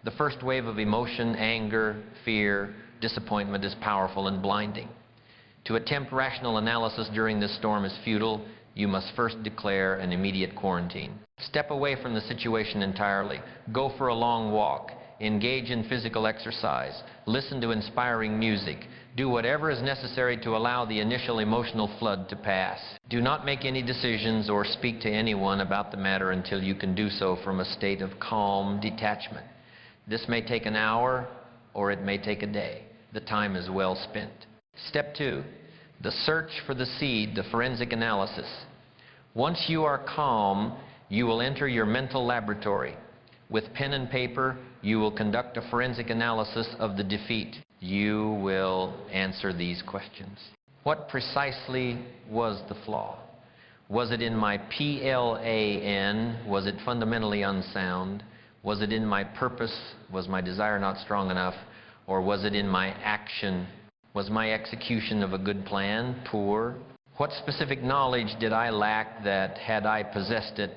the first wave of emotion, anger, fear, disappointment is powerful and blinding. To attempt rational analysis during this storm is futile. You must first declare an immediate quarantine. Step away from the situation entirely. Go for a long walk. Engage in physical exercise. Listen to inspiring music. Do whatever is necessary to allow the initial emotional flood to pass. Do not make any decisions or speak to anyone about the matter until you can do so from a state of calm detachment. This may take an hour or it may take a day. The time is well spent. Step 2, the search for the seed, the forensic analysis. Once you are calm, you will enter your mental laboratory. With pen and paper, you will conduct a forensic analysis of the defeat. You will answer these questions. What precisely was the flaw? Was it in my plan? Was it fundamentally unsound? Was it in my purpose? Was my desire not strong enough? Or was it in my action? Was my execution of a good plan poor? What specific knowledge did I lack that, had I possessed it,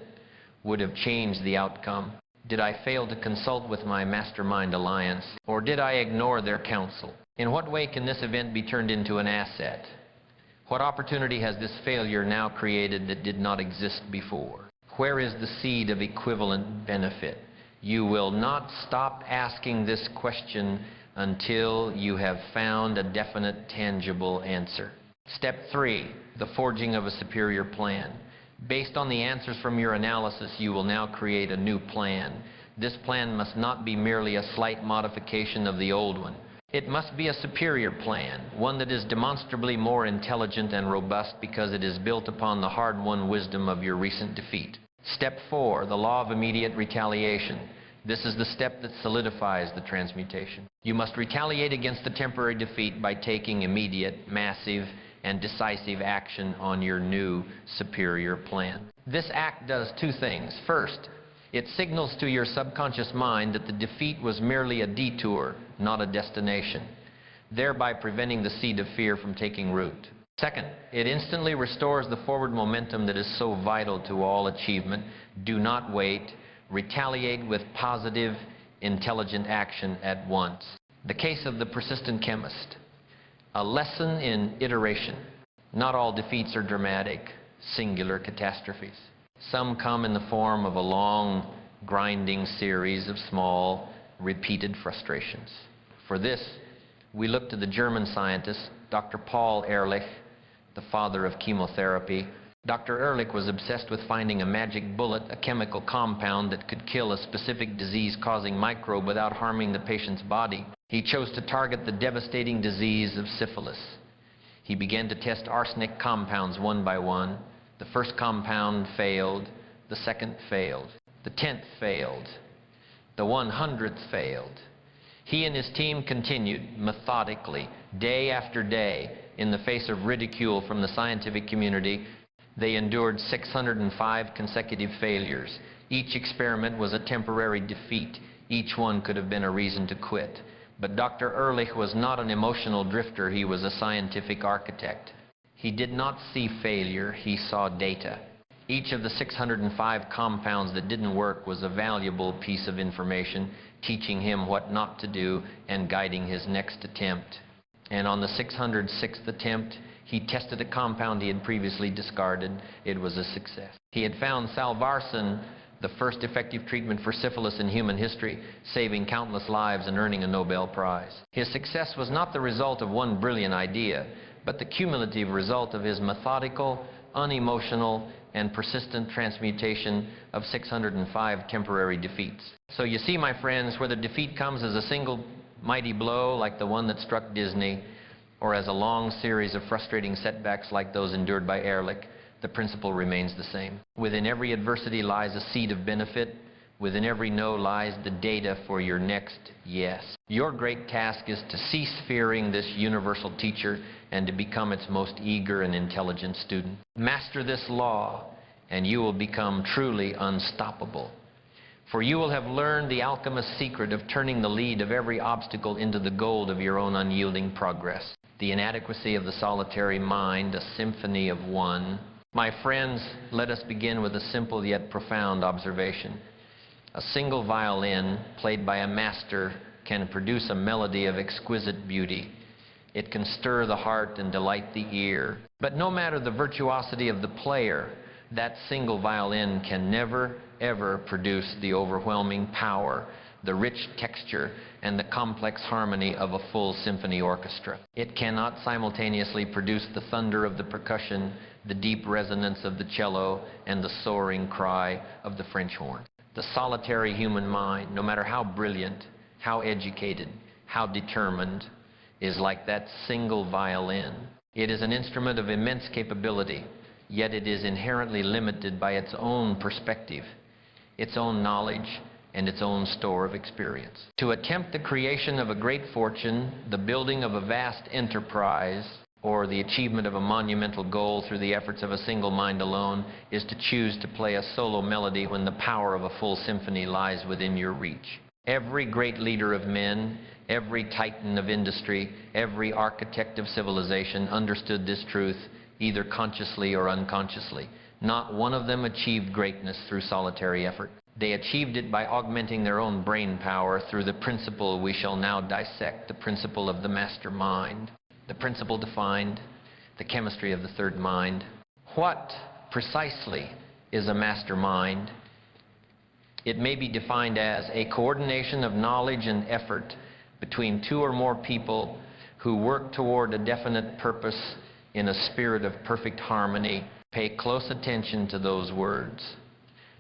would have changed the outcome? Did I fail to consult with my mastermind alliance? Or did I ignore their counsel? In what way can this event be turned into an asset? What opportunity has this failure now created that did not exist before? Where is the seed of equivalent benefit? You will not stop asking this question until you have found a definite, tangible answer. Step 3, the forging of a superior plan. Based on the answers from your analysis, you will now create a new plan. This plan must not be merely a slight modification of the old one. It must be a superior plan, one that is demonstrably more intelligent and robust because it is built upon the hard-won wisdom of your recent defeat. Step 4, the law of immediate retaliation. This is the step that solidifies the transmutation. You must retaliate against the temporary defeat by taking immediate, massive, and decisive action on your new superior plan. This act does two things. First, it signals to your subconscious mind that the defeat was merely a detour, not a destination, thereby preventing the seed of fear from taking root. Second, it instantly restores the forward momentum that is so vital to all achievement. Do not wait. Retaliate with positive, intelligent action at once. The case of the persistent chemist. A lesson in iteration. Not all defeats are dramatic, singular catastrophes. Some come in the form of a long, grinding series of small, repeated frustrations. For this, we look to the German scientist, Dr. Paul Ehrlich, the father of chemotherapy, Dr. Ehrlich was obsessed with finding a magic bullet, a chemical compound that could kill a specific disease-causing microbe without harming the patient's body. He chose to target the devastating disease of syphilis. He began to test arsenic compounds one by one. The first compound failed, the second failed, the 10th failed, the 100th failed. He and his team continued methodically, day after day, in the face of ridicule from the scientific community. They endured 605 consecutive failures. Each experiment was a temporary defeat. Each one could have been a reason to quit. But Dr. Ehrlich was not an emotional drifter. He was a scientific architect. He did not see failure. He saw data. Each of the 605 compounds that didn't work was a valuable piece of information, teaching him what not to do and guiding his next attempt. And on the 606th attempt, he tested a compound he had previously discarded. It was a success. He had found salvarsan, the first effective treatment for syphilis in human history, saving countless lives and earning a Nobel Prize. His success was not the result of one brilliant idea, but the cumulative result of his methodical, unemotional, and persistent transmutation of 605 temporary defeats. So you see, my friends, whether defeat comes as a single mighty blow like the one that struck Disney, or as a long series of frustrating setbacks like those endured by Ehrlich, the principle remains the same. Within every adversity lies a seed of benefit. Within every no lies the data for your next yes. Your great task is to cease fearing this universal teacher and to become its most eager and intelligent student. Master this law, and you will become truly unstoppable. For you will have learned the alchemist's secret of turning the lead of every obstacle into the gold of your own unyielding progress. The inadequacy of the solitary mind, a symphony of one. My friends, let us begin with a simple yet profound observation. A single violin played by a master can produce a melody of exquisite beauty. It can stir the heart and delight the ear. But no matter the virtuosity of the player, that single violin can never, ever produce the overwhelming power, the rich texture, and the complex harmony of a full symphony orchestra. It cannot simultaneously produce the thunder of the percussion, the deep resonance of the cello, and the soaring cry of the French horn. The solitary human mind, no matter how brilliant, how educated, how determined, is like that single violin. It is an instrument of immense capability, yet it is inherently limited by its own perspective, its own knowledge, and its own store of experience. To attempt the creation of a great fortune, the building of a vast enterprise, or the achievement of a monumental goal through the efforts of a single mind alone is to choose to play a solo melody when the power of a full symphony lies within your reach. Every great leader of men, every titan of industry, every architect of civilization understood this truth, either consciously or unconsciously. Not one of them achieved greatness through solitary effort. They achieved it by augmenting their own brain power through the principle we shall now dissect, the principle of the master mind. The principle defined, the chemistry of the third mind. What precisely is a master mind? It may be defined as a coordination of knowledge and effort between two or more people who work toward a definite purpose in a spirit of perfect harmony. Pay close attention to those words.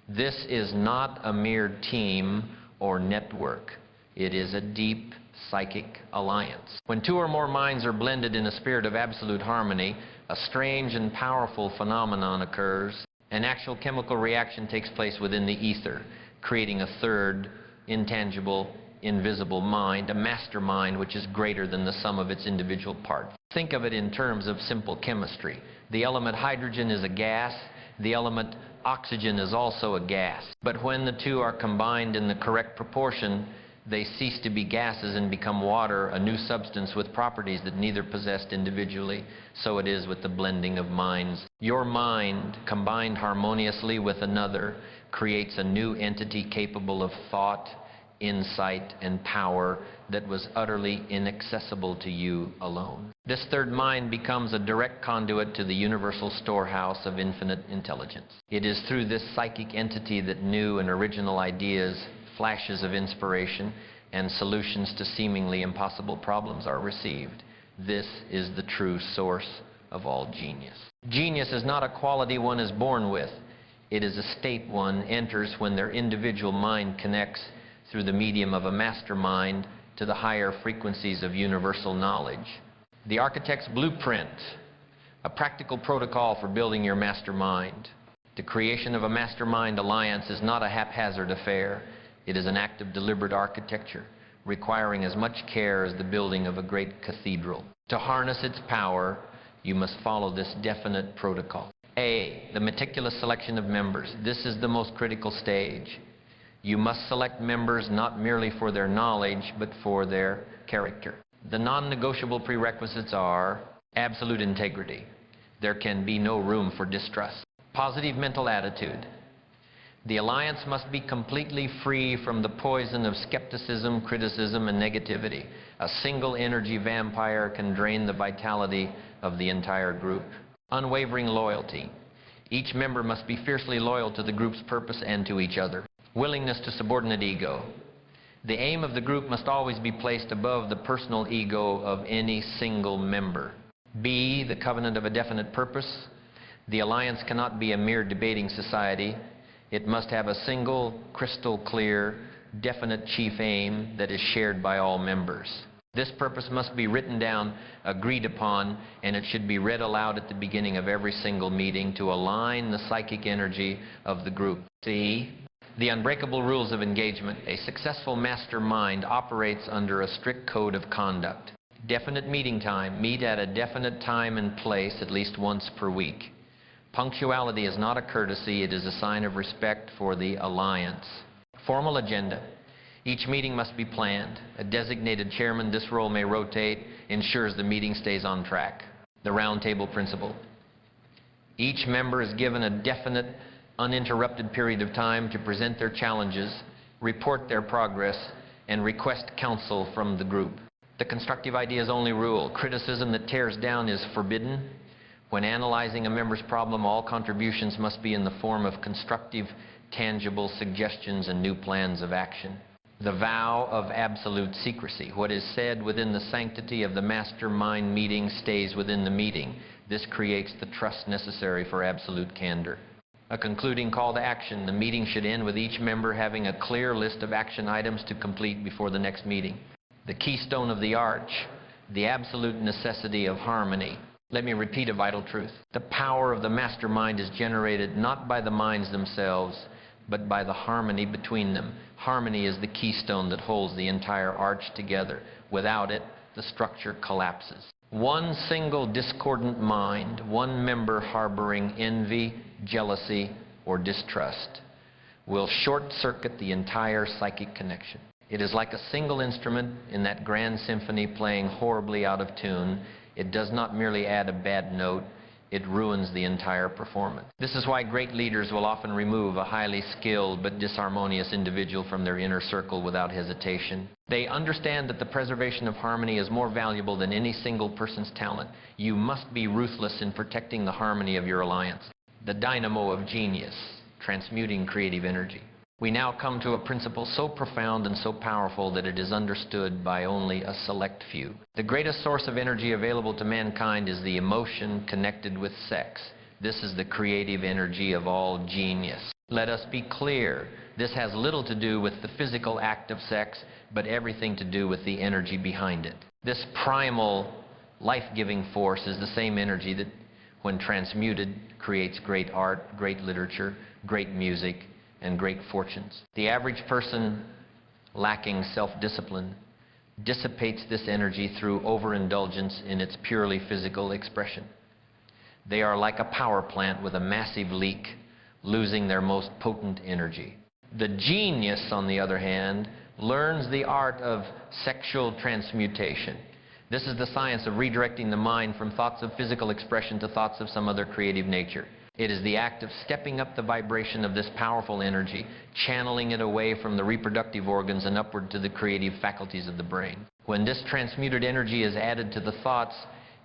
This is not a mere team or network. It is a deep psychic alliance. When two or more minds are blended in a spirit of absolute harmony, a strange and powerful phenomenon occurs. An actual chemical reaction takes place within the ether, creating a third, intangible, invisible mind, a master mind which is greater than the sum of its individual parts. Think of it in terms of simple chemistry. The element hydrogen is a gas. The element oxygen is also a gas. But when the two are combined in the correct proportion, they cease to be gases and become water, a new substance with properties that neither possessed individually. So it is with the blending of minds. Your mind, combined harmoniously with another, creates a new entity capable of thought, insight, and power that was utterly inaccessible to you alone. This third mind becomes a direct conduit to the universal storehouse of infinite intelligence. It is through this psychic entity that new and original ideas, flashes of inspiration, and solutions to seemingly impossible problems are received. This is the true source of all genius. Genius is not a quality one is born with. It is a state one enters when their individual mind connects through the medium of a mastermind to the higher frequencies of universal knowledge. The architect's blueprint, a practical protocol for building your mastermind. The creation of a mastermind alliance is not a haphazard affair. It is an act of deliberate architecture, requiring as much care as the building of a great cathedral. To harness its power, you must follow this definite protocol. A, the meticulous selection of members. This is the most critical stage. You must select members not merely for their knowledge, but for their character. The non-negotiable prerequisites are absolute integrity. There can be no room for distrust. Positive mental attitude. The alliance must be completely free from the poison of skepticism, criticism, and negativity. A single energy vampire can drain the vitality of the entire group. Unwavering loyalty. Each member must be fiercely loyal to the group's purpose and to each other. Willingness to subordinate ego. The aim of the group must always be placed above the personal ego of any single member. B, the covenant of a definite purpose. The alliance cannot be a mere debating society. It must have a single, crystal clear, definite chief aim that is shared by all members. This purpose must be written down, agreed upon, and it should be read aloud at the beginning of every single meeting to align the psychic energy of the group. C, the unbreakable rules of engagement. A successful mastermind operates under a strict code of conduct. Definite meeting time. Meet at a definite time and place at least once per week. Punctuality is not a courtesy, it is a sign of respect for the alliance. Formal agenda. Each meeting must be planned. A designated chairman, this role may rotate, ensures the meeting stays on track. The round table principle. Each member is given a definite, uninterrupted period of time to present their challenges, report their progress, and request counsel from the group. The constructive ideas only rule. Criticism that tears down is forbidden. When analyzing a member's problem, all contributions must be in the form of constructive, tangible suggestions and new plans of action. The vow of absolute secrecy. What is said within the sanctity of the mastermind meeting stays within the meeting. This creates the trust necessary for absolute candor. A concluding call to action. The meeting should end with each member having a clear list of action items to complete before the next meeting. The keystone of the arch, the absolute necessity of harmony. Let me repeat a vital truth. The power of the mastermind is generated not by the minds themselves, but by the harmony between them. Harmony is the keystone that holds the entire arch together. Without it, the structure collapses. One single discordant mind, one member harboring envy, jealousy, or distrust, will short-circuit the entire psychic connection. It is like a single instrument in that grand symphony playing horribly out of tune. It does not merely add a bad note, it ruins the entire performance. This is why great leaders will often remove a highly skilled but disharmonious individual from their inner circle without hesitation. They understand that the preservation of harmony is more valuable than any single person's talent. You must be ruthless in protecting the harmony of your alliance. The dynamo of genius, transmuting creative energy. We now come to a principle so profound and so powerful that it is understood by only a select few. The greatest source of energy available to mankind is the emotion connected with sex. This is the creative energy of all genius. Let us be clear, this has little to do with the physical act of sex, but everything to do with the energy behind it. This primal, life-giving force is the same energy that, when transmuted, creates great art, great literature, great music, and great fortunes. The average person lacking self-discipline dissipates this energy through overindulgence in its purely physical expression. They are like a power plant with a massive leak, losing their most potent energy. The genius, on the other hand, learns the art of sexual transmutation. This is the science of redirecting the mind from thoughts of physical expression to thoughts of some other creative nature. It is the act of stepping up the vibration of this powerful energy, channeling it away from the reproductive organs and upward to the creative faculties of the brain. When this transmuted energy is added to the thoughts,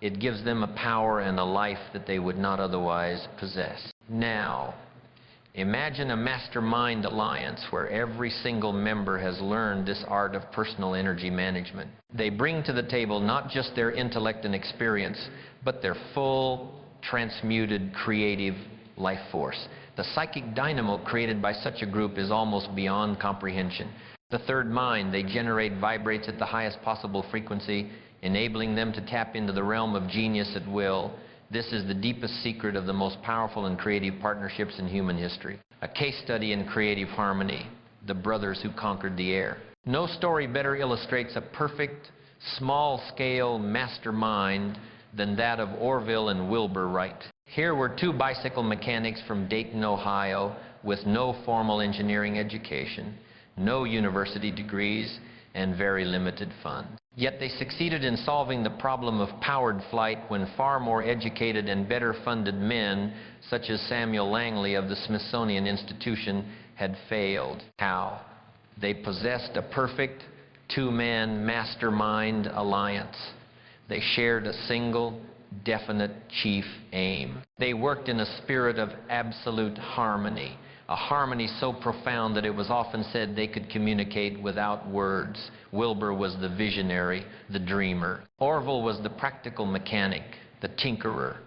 it gives them a power and a life that they would not otherwise possess. Now, Imagine a mastermind alliance where every single member has learned this art of personal energy management. They bring to the table not just their intellect and experience, but their full, transmuted, creative life force. The psychic dynamo created by such a group is almost beyond comprehension. The third mind they generate vibrates at the highest possible frequency, enabling them to tap into the realm of genius at will. This is the deepest secret of the most powerful and creative partnerships in human history. A case study in creative harmony, the brothers who conquered the air. No story better illustrates a perfect, small-scale mastermind than that of Orville and Wilbur Wright. Here were two bicycle mechanics from Dayton, Ohio, with no formal engineering education, no university degrees, and very limited funds. Yet they succeeded in solving the problem of powered flight when far more educated and better funded men, such as Samuel Langley of the Smithsonian Institution, had failed. How? They possessed a perfect two-man mastermind alliance. They shared a single, definite chief aim. They worked in a spirit of absolute harmony, a harmony so profound that it was often said they could communicate without words. Wilbur was the visionary, the dreamer. Orville was the practical mechanic, the tinkerer.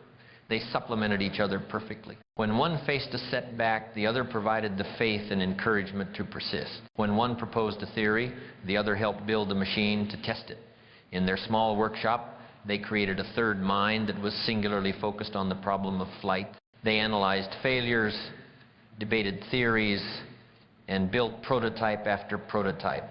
They supplemented each other perfectly. When one faced a setback, the other provided the faith and encouragement to persist. When one proposed a theory, the other helped build a machine to test it. In their small workshop, they created a third mind that was singularly focused on the problem of flight. They analyzed failures, debated theories, and built prototype after prototype.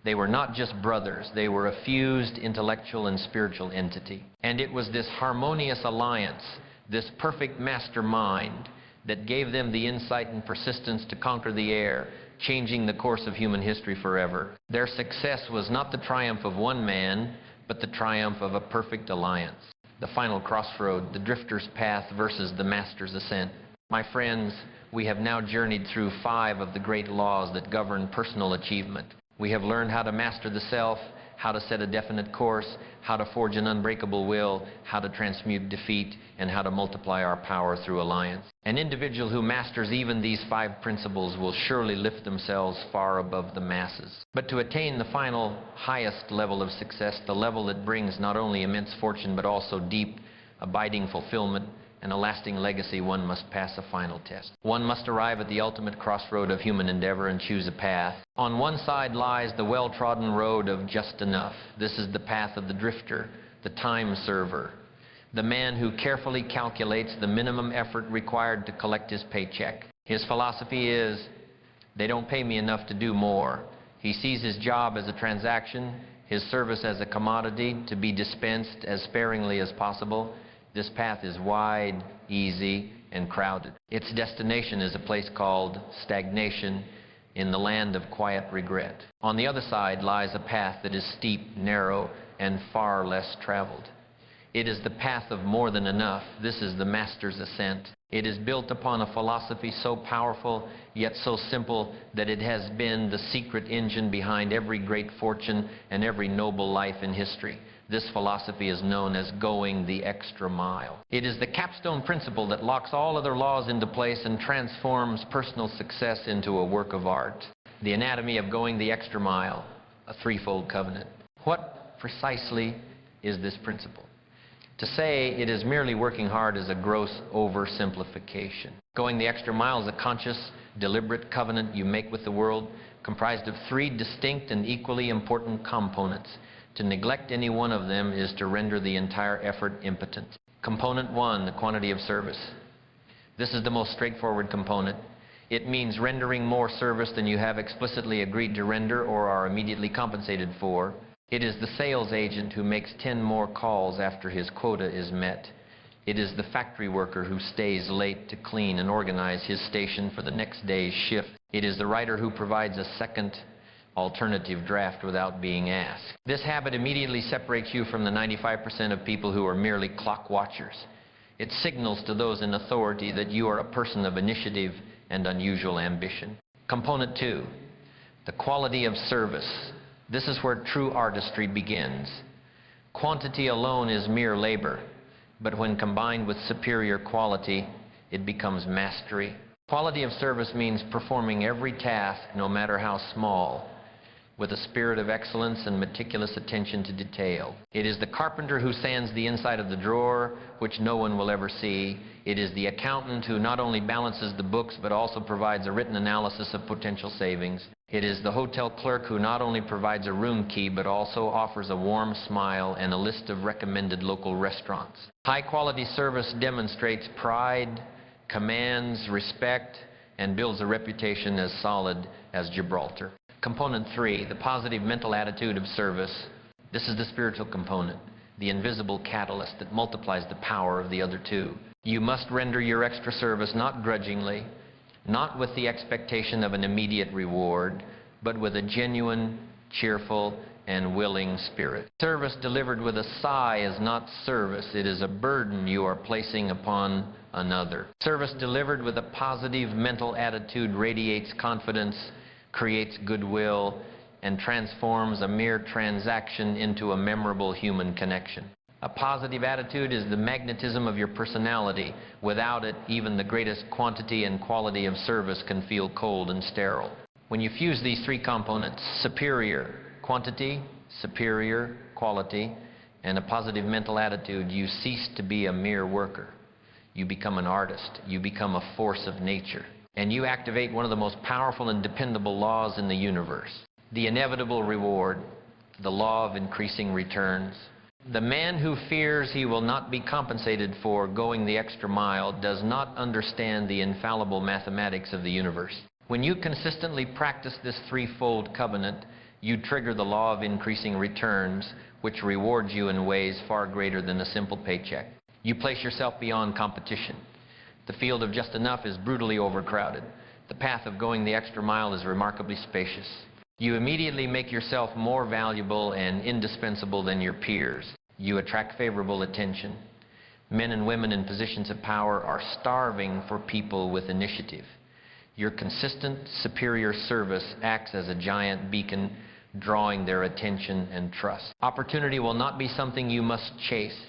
They were not just brothers, they were a fused intellectual and spiritual entity. And it was this harmonious alliance, this perfect mastermind, that gave them the insight and persistence to conquer the air, changing the course of human history forever. Their success was not the triumph of one man, but the triumph of a perfect alliance. The final crossroad, the drifter's path versus the master's ascent. My friends, we have now journeyed through 5 of the great laws that govern personal achievement. We have learned how to master the self, how to set a definite course, how to forge an unbreakable will, how to transmute defeat, and how to multiply our power through alliance. An individual who masters even these 5 principles will surely lift themselves far above the masses. But to attain the final, highest level of success, the level that brings not only immense fortune but also deep, abiding fulfillment, and a lasting legacy, one must pass a final test. One must arrive at the ultimate crossroad of human endeavor and choose a path. On one side lies the well-trodden road of just enough. This is the path of the drifter, the time server, the man who carefully calculates the minimum effort required to collect his paycheck. His philosophy is, they don't pay me enough to do more. He sees his job as a transaction, his service as a commodity to be dispensed as sparingly as possible. This path is wide, easy, and crowded. Its destination is a place called stagnation in the land of quiet regret. On the other side lies a path that is steep, narrow, and far less traveled. It is the path of more than enough. This is the master's ascent. It is built upon a philosophy so powerful, yet so simple, that it has been the secret engine behind every great fortune and every noble life in history. This philosophy is known as going the extra mile. It is the capstone principle that locks all other laws into place and transforms personal success into a work of art. The anatomy of going the extra mile, a threefold covenant. What precisely is this principle? To say it is merely working hard is a gross oversimplification. Going the extra mile is a conscious, deliberate covenant you make with the world, comprised of 3 distinct and equally important components. To neglect any one of them is to render the entire effort impotent. Component 1, the quantity of service. This is the most straightforward component. It means rendering more service than you have explicitly agreed to render or are immediately compensated for. It is the sales agent who makes 10 more calls after his quota is met. It is the factory worker who stays late to clean and organize his station for the next day's shift. It is the writer who provides a second alternative draft without being asked. This habit immediately separates you from the 95% of people who are merely clock watchers. It signals to those in authority that you are a person of initiative and unusual ambition. Component 2, the quality of service. This is where true artistry begins. Quantity alone is mere labor, but when combined with superior quality, it becomes mastery. Quality of service means performing every task, no matter how small, with a spirit of excellence and meticulous attention to detail. It is the carpenter who sands the inside of the drawer, which no one will ever see. It is the accountant who not only balances the books, but also provides a written analysis of potential savings. It is the hotel clerk who not only provides a room key, but also offers a warm smile and a list of recommended local restaurants. High-quality service demonstrates pride, commands respect, and builds a reputation as solid as Gibraltar. Component 3, the positive mental attitude of service. This is the spiritual component, the invisible catalyst that multiplies the power of the other two. You must render your extra service not grudgingly, not with the expectation of an immediate reward, but with a genuine, cheerful, and willing spirit. Service delivered with a sigh is not service. It is a burden you are placing upon another. Service delivered with a positive mental attitude radiates confidence, creates goodwill, and transforms a mere transaction into a memorable human connection. A positive attitude is the magnetism of your personality. Without it, even the greatest quantity and quality of service can feel cold and sterile. When you fuse these three components, superior quantity, superior quality, and a positive mental attitude, you cease to be a mere worker. You become an artist. You become a force of nature. And you activate one of the most powerful and dependable laws in the universe, the inevitable reward, the law of increasing returns. The man who fears he will not be compensated for going the extra mile does not understand the infallible mathematics of the universe. When you consistently practice this threefold covenant, you trigger the law of increasing returns, which rewards you in ways far greater than a simple paycheck. You place yourself beyond competition. The field of just enough is brutally overcrowded. The path of going the extra mile is remarkably spacious. You immediately make yourself more valuable and indispensable than your peers. You attract favorable attention. Men and women in positions of power are starving for people with initiative. Your consistent, superior service acts as a giant beacon, drawing their attention and trust. Opportunity will not be something you must chase.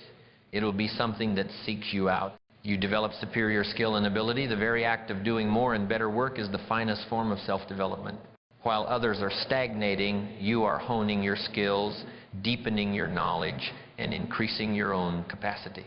It will be something that seeks you out. You develop superior skill and ability. The very act of doing more and better work is the finest form of self-development. While others are stagnating, you are honing your skills, deepening your knowledge, and increasing your own capacity.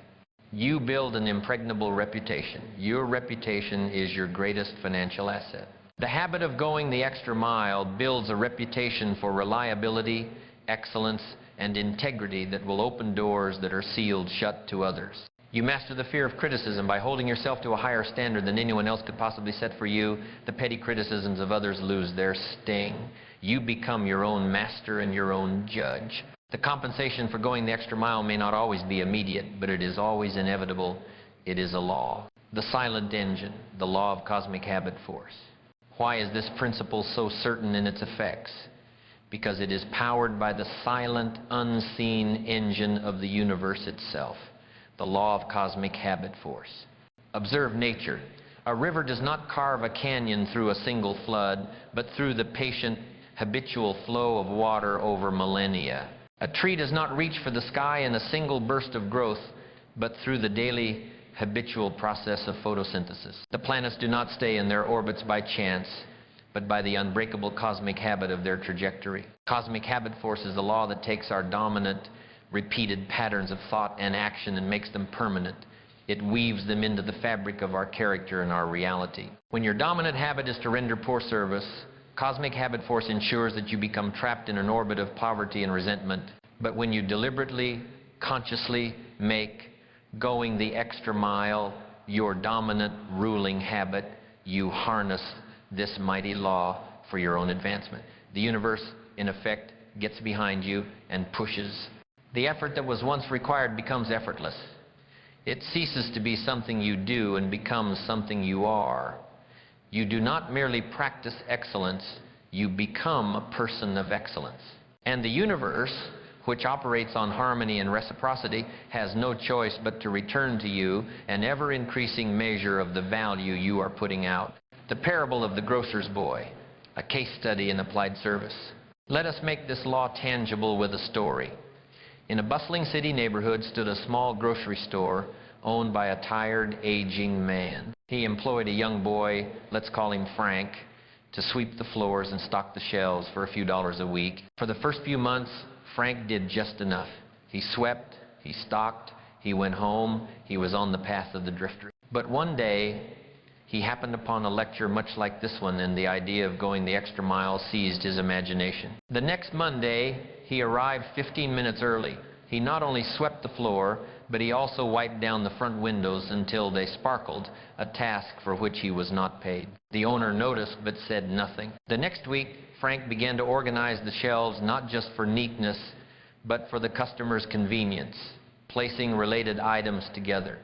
You build an impregnable reputation. Your reputation is your greatest financial asset. The habit of going the extra mile builds a reputation for reliability, excellence, and integrity that will open doors that are sealed shut to others. You master the fear of criticism by holding yourself to a higher standard than anyone else could possibly set for you. The petty criticisms of others lose their sting. You become your own master and your own judge. The compensation for going the extra mile may not always be immediate, but it is always inevitable. It is a law. The silent engine, the law of cosmic habit force. Why is this principle so certain in its effects? Because it is powered by the silent, unseen engine of the universe itself, the law of cosmic habit force. Observe nature. A river does not carve a canyon through a single flood, but through the patient, habitual flow of water over millennia. A tree does not reach for the sky in a single burst of growth, but through the daily, habitual process of photosynthesis. The planets do not stay in their orbits by chance, but by the unbreakable cosmic habit of their trajectory. Cosmic habit force is the law that takes our dominant, repeated patterns of thought and action and makes them permanent. It weaves them into the fabric of our character and our reality. When your dominant habit is to render poor service, cosmic habit force ensures that you become trapped in an orbit of poverty and resentment. But when you deliberately, consciously make going the extra mile your dominant ruling habit, you harness this mighty law for your own advancement. The universe, in effect, gets behind you and pushes. The effort that was once required becomes effortless. It ceases to be something you do and becomes something you are. You do not merely practice excellence, you become a person of excellence. And the universe, which operates on harmony and reciprocity, has no choice but to return to you an ever-increasing measure of the value you are putting out. The parable of the grocer's boy, a case study in applied service. Let us make this law tangible with a story. In a bustling city neighborhood stood a small grocery store owned by a tired, aging man. He employed a young boy, let's call him Frank, to sweep the floors and stock the shelves for a few dollars a week. For the first few months, Frank did just enough. He swept, he stocked, he went home, he was on the path of the drifter. But one day, he happened upon a lecture much like this one, and the idea of going the extra mile seized his imagination. The next Monday, he arrived 15 minutes early. He not only swept the floor, but he also wiped down the front windows until they sparkled, a task for which he was not paid. The owner noticed but said nothing. The next week, Frank began to organize the shelves not just for neatness, but for the customer's convenience, placing related items together.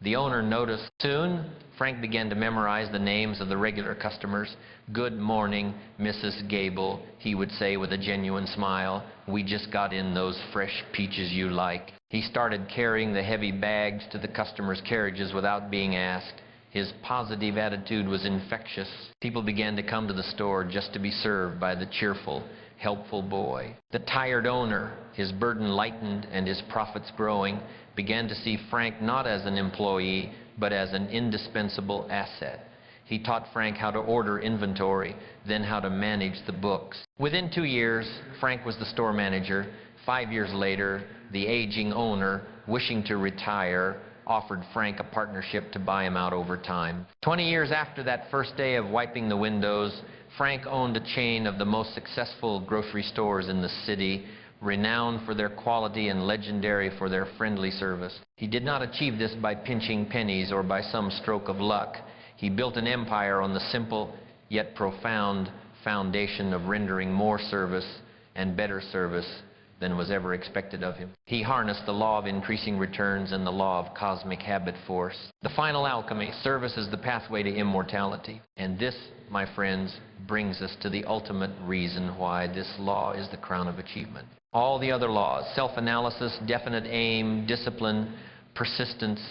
The owner noticed. Soon, Frank began to memorize the names of the regular customers. "Good morning, Mrs. Gable," he would say with a genuine smile. "We just got in those fresh peaches you like." He started carrying the heavy bags to the customers' carriages without being asked. His positive attitude was infectious. People began to come to the store just to be served by the cheerful, helpful boy. The tired owner, his burden lightened and his profits growing, began to see Frank not as an employee, but as an indispensable asset. He taught Frank how to order inventory, then how to manage the books. Within 2 years, Frank was the store manager. 5 years later, the aging owner, wishing to retire, offered Frank a partnership to buy him out over time. 20 years after that first day of wiping the windows, Frank owned a chain of the most successful grocery stores in the city, renowned for their quality and legendary for their friendly service. He did not achieve this by pinching pennies or by some stroke of luck. He built an empire on the simple yet profound foundation of rendering more service and better service than was ever expected of him. He harnessed the law of increasing returns and the law of cosmic habit force. The final alchemy, service is the pathway to immortality. And this, my friends, brings us to the ultimate reason why this law is the crown of achievement. All the other laws, self-analysis, definite aim, discipline, persistence,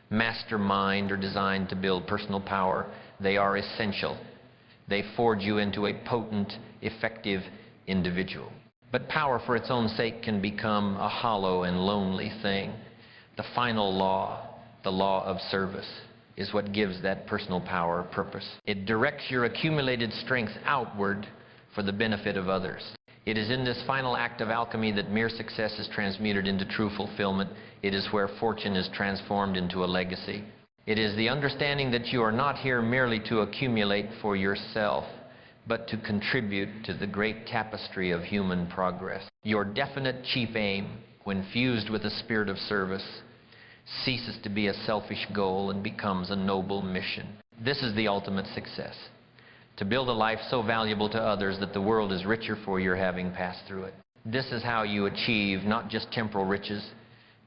mastermind, are designed to build personal power. They are essential. They forge you into a potent, effective individual. But power for its own sake can become a hollow and lonely thing. The final law, the law of service, is what gives that personal power purpose. It directs your accumulated strength outward for the benefit of others. It is in this final act of alchemy that mere success is transmuted into true fulfillment. It is where fortune is transformed into a legacy. It is the understanding that you are not here merely to accumulate for yourself, but to contribute to the great tapestry of human progress. Your definite chief aim, when fused with a spirit of service, ceases to be a selfish goal and becomes a noble mission. This is the ultimate success. To build a life so valuable to others that the world is richer for your having passed through it. This is how you achieve not just temporal riches,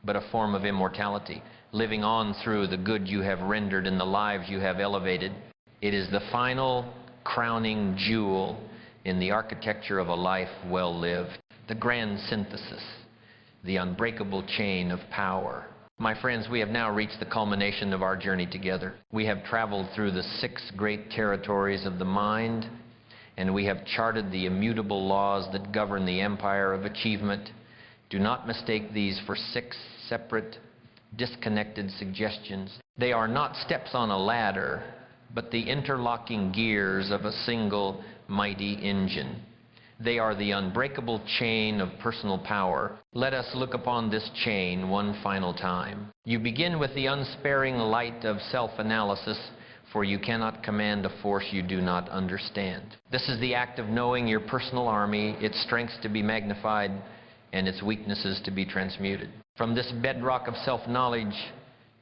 but a form of immortality, living on through the good you have rendered and the lives you have elevated. It is the final crowning jewel in the architecture of a life well lived. The grand synthesis, the unbreakable chain of power. My friends, we have now reached the culmination of our journey together. We have traveled through the 6 great territories of the mind, and we have charted the immutable laws that govern the empire of achievement. Do not mistake these for 6 separate, disconnected suggestions. They are not steps on a ladder, but the interlocking gears of a single mighty engine. They are the unbreakable chain of personal power. Let us look upon this chain one final time. You begin with the unsparing light of self-analysis, for you cannot command a force you do not understand. This is the act of knowing your personal army, its strengths to be magnified and its weaknesses to be transmuted. From this bedrock of self-knowledge,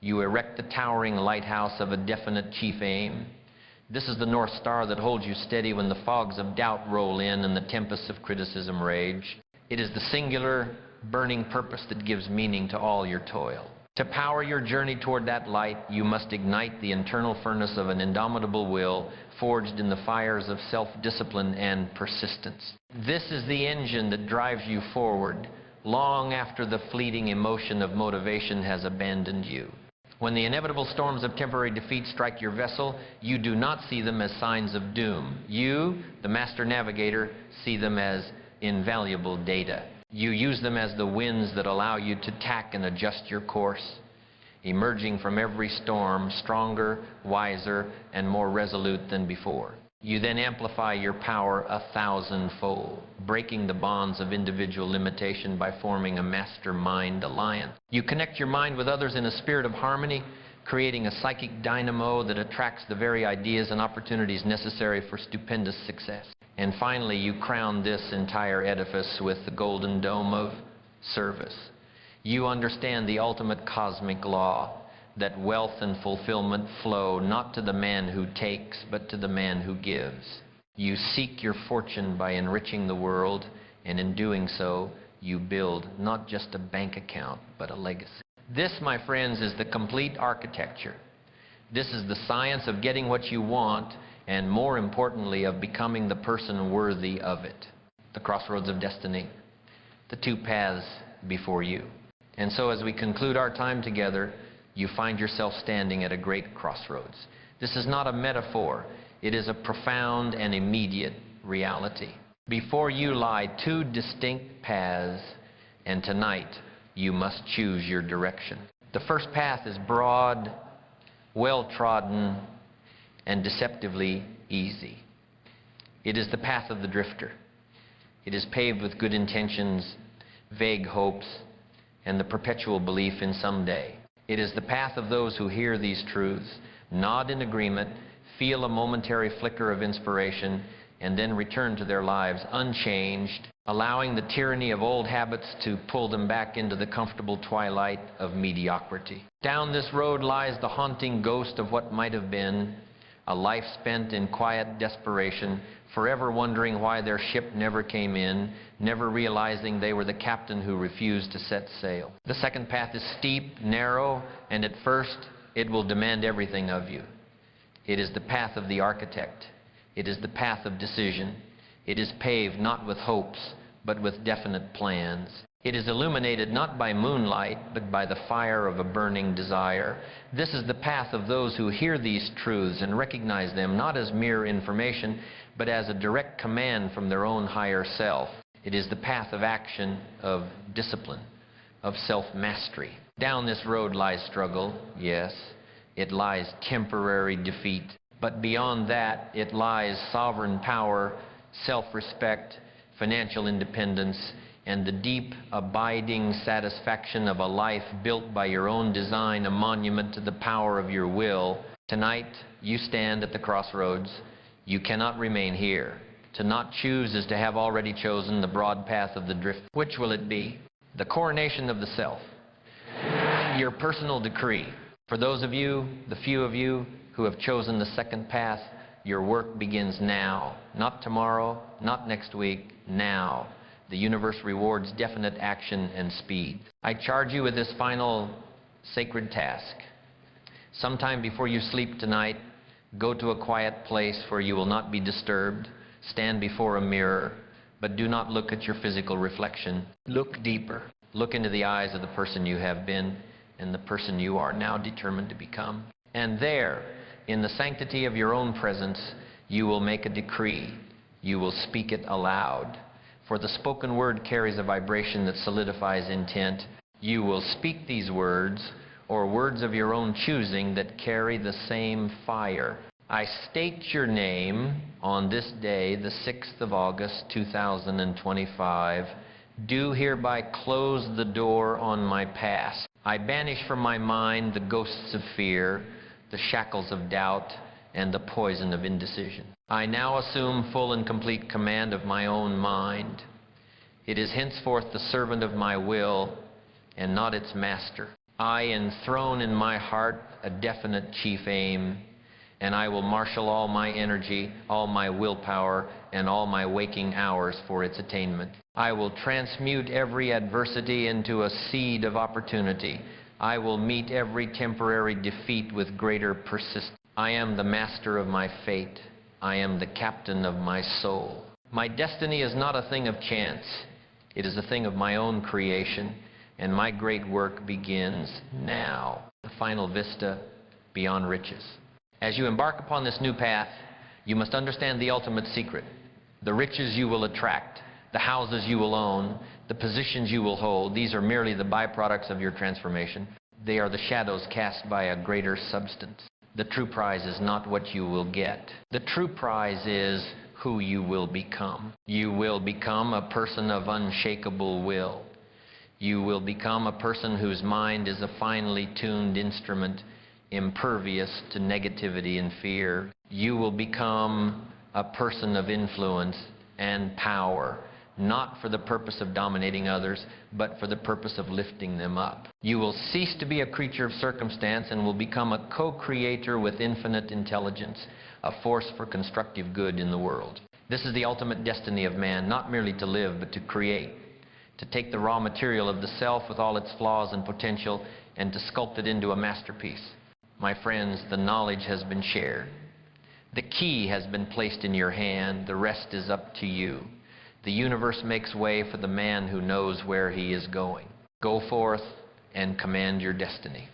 you erect the towering lighthouse of a definite chief aim. This is the North Star that holds you steady when the fogs of doubt roll in and the tempests of criticism rage. It is the singular, burning purpose that gives meaning to all your toil. To power your journey toward that light, you must ignite the internal furnace of an indomitable will, forged in the fires of self-discipline and persistence. This is the engine that drives you forward, long after the fleeting emotion of motivation has abandoned you. When the inevitable storms of temporary defeat strike your vessel, you do not see them as signs of doom. You, the master navigator, see them as invaluable data. You use them as the winds that allow you to tack and adjust your course. emerging from every storm stronger, wiser, and more resolute than before. You then amplify your power 1,000-fold, breaking the bonds of individual limitation by forming a mastermind alliance. You connect your mind with others in a spirit of harmony, creating a psychic dynamo that attracts the very ideas and opportunities necessary for stupendous success. And finally, you crown this entire edifice with the golden dome of service. You understand the ultimate cosmic law, that wealth and fulfillment flow not to the man who takes, but to the man who gives. You seek your fortune by enriching the world, and in doing so, you build not just a bank account, but a legacy. This, my friends, is the complete architecture. This is the science of getting what you want, and more importantly, of becoming the person worthy of it. The crossroads of destiny, the two paths before you. And so as we conclude our time together, you find yourself standing at a great crossroads. This is not a metaphor. It is a profound and immediate reality. Before you lie two distinct paths, and tonight you must choose your direction. The first path is broad, well-trodden, and deceptively easy. It is the path of the drifter. It is paved with good intentions, vague hopes, and the perpetual belief in someday. It is the path of those who hear these truths, nod in agreement, feel a momentary flicker of inspiration, and then return to their lives unchanged, allowing the tyranny of old habits to pull them back into the comfortable twilight of mediocrity. Down this road lies the haunting ghost of what might have been, a life spent in quiet desperation, forever wondering why their ship never came in, never realizing they were the captain who refused to set sail. The second path is steep, narrow, and at first it will demand everything of you. It is the path of the architect. It is the path of decision. It is paved not with hopes, but with definite plans. It is illuminated not by moonlight, but by the fire of a burning desire. This is the path of those who hear these truths and recognize them not as mere information, but as a direct command from their own higher self. It is the path of action, of discipline, of self-mastery. Down this road lies struggle, yes. It lies temporary defeat. But beyond that, it lies sovereign power, self-respect, financial independence, and the deep, abiding satisfaction of a life built by your own design, a monument to the power of your will. Tonight, you stand at the crossroads. You cannot remain here. To not choose is to have already chosen the broad path of the drift. Which will it be? The coronation of the self. Your personal decree. For those of you, the few of you, who have chosen the second path, your work begins now. Not tomorrow, not next week, now. The universe rewards definite action and speed. I charge you with this final sacred task. Sometime before you sleep tonight, go to a quiet place where you will not be disturbed. Stand before a mirror, but do not look at your physical reflection. Look deeper. Look into the eyes of the person you have been and the person you are now determined to become. And there, in the sanctity of your own presence, you will make a decree. You will speak it aloud. For the spoken word carries a vibration that solidifies intent. You will speak these words, or words of your own choosing that carry the same fire. I state your name on this day, the 6th of August, 2025. Do hereby close the door on my past. I banish from my mind the ghosts of fear, the shackles of doubt, and the poison of indecision. I now assume full and complete command of my own mind. It is henceforth the servant of my will and not its master. I enthrone in my heart a definite chief aim, and I will marshal all my energy, all my willpower, and all my waking hours for its attainment. I will transmute every adversity into a seed of opportunity. I will meet every temporary defeat with greater persistence. I am the master of my fate. I am the captain of my soul. My destiny is not a thing of chance. It is a thing of my own creation, and my great work begins now. The final vista beyond riches. As you embark upon this new path, you must understand the ultimate secret. The riches you will attract, the houses you will own, the positions you will hold, these are merely the byproducts of your transformation. They are the shadows cast by a greater substance. The true prize is not what you will get. The true prize is who you will become. You will become a person of unshakable will. You will become a person whose mind is a finely tuned instrument, impervious to negativity and fear. You will become a person of influence and power, not for the purpose of dominating others, but for the purpose of lifting them up. You will cease to be a creature of circumstance and will become a co-creator with infinite intelligence, a force for constructive good in the world. This is the ultimate destiny of man, not merely to live, but to create, to take the raw material of the self with all its flaws and potential and to sculpt it into a masterpiece. My friends, the knowledge has been shared. The key has been placed in your hand. The rest is up to you. The universe makes way for the man who knows where he is going. Go forth and command your destiny.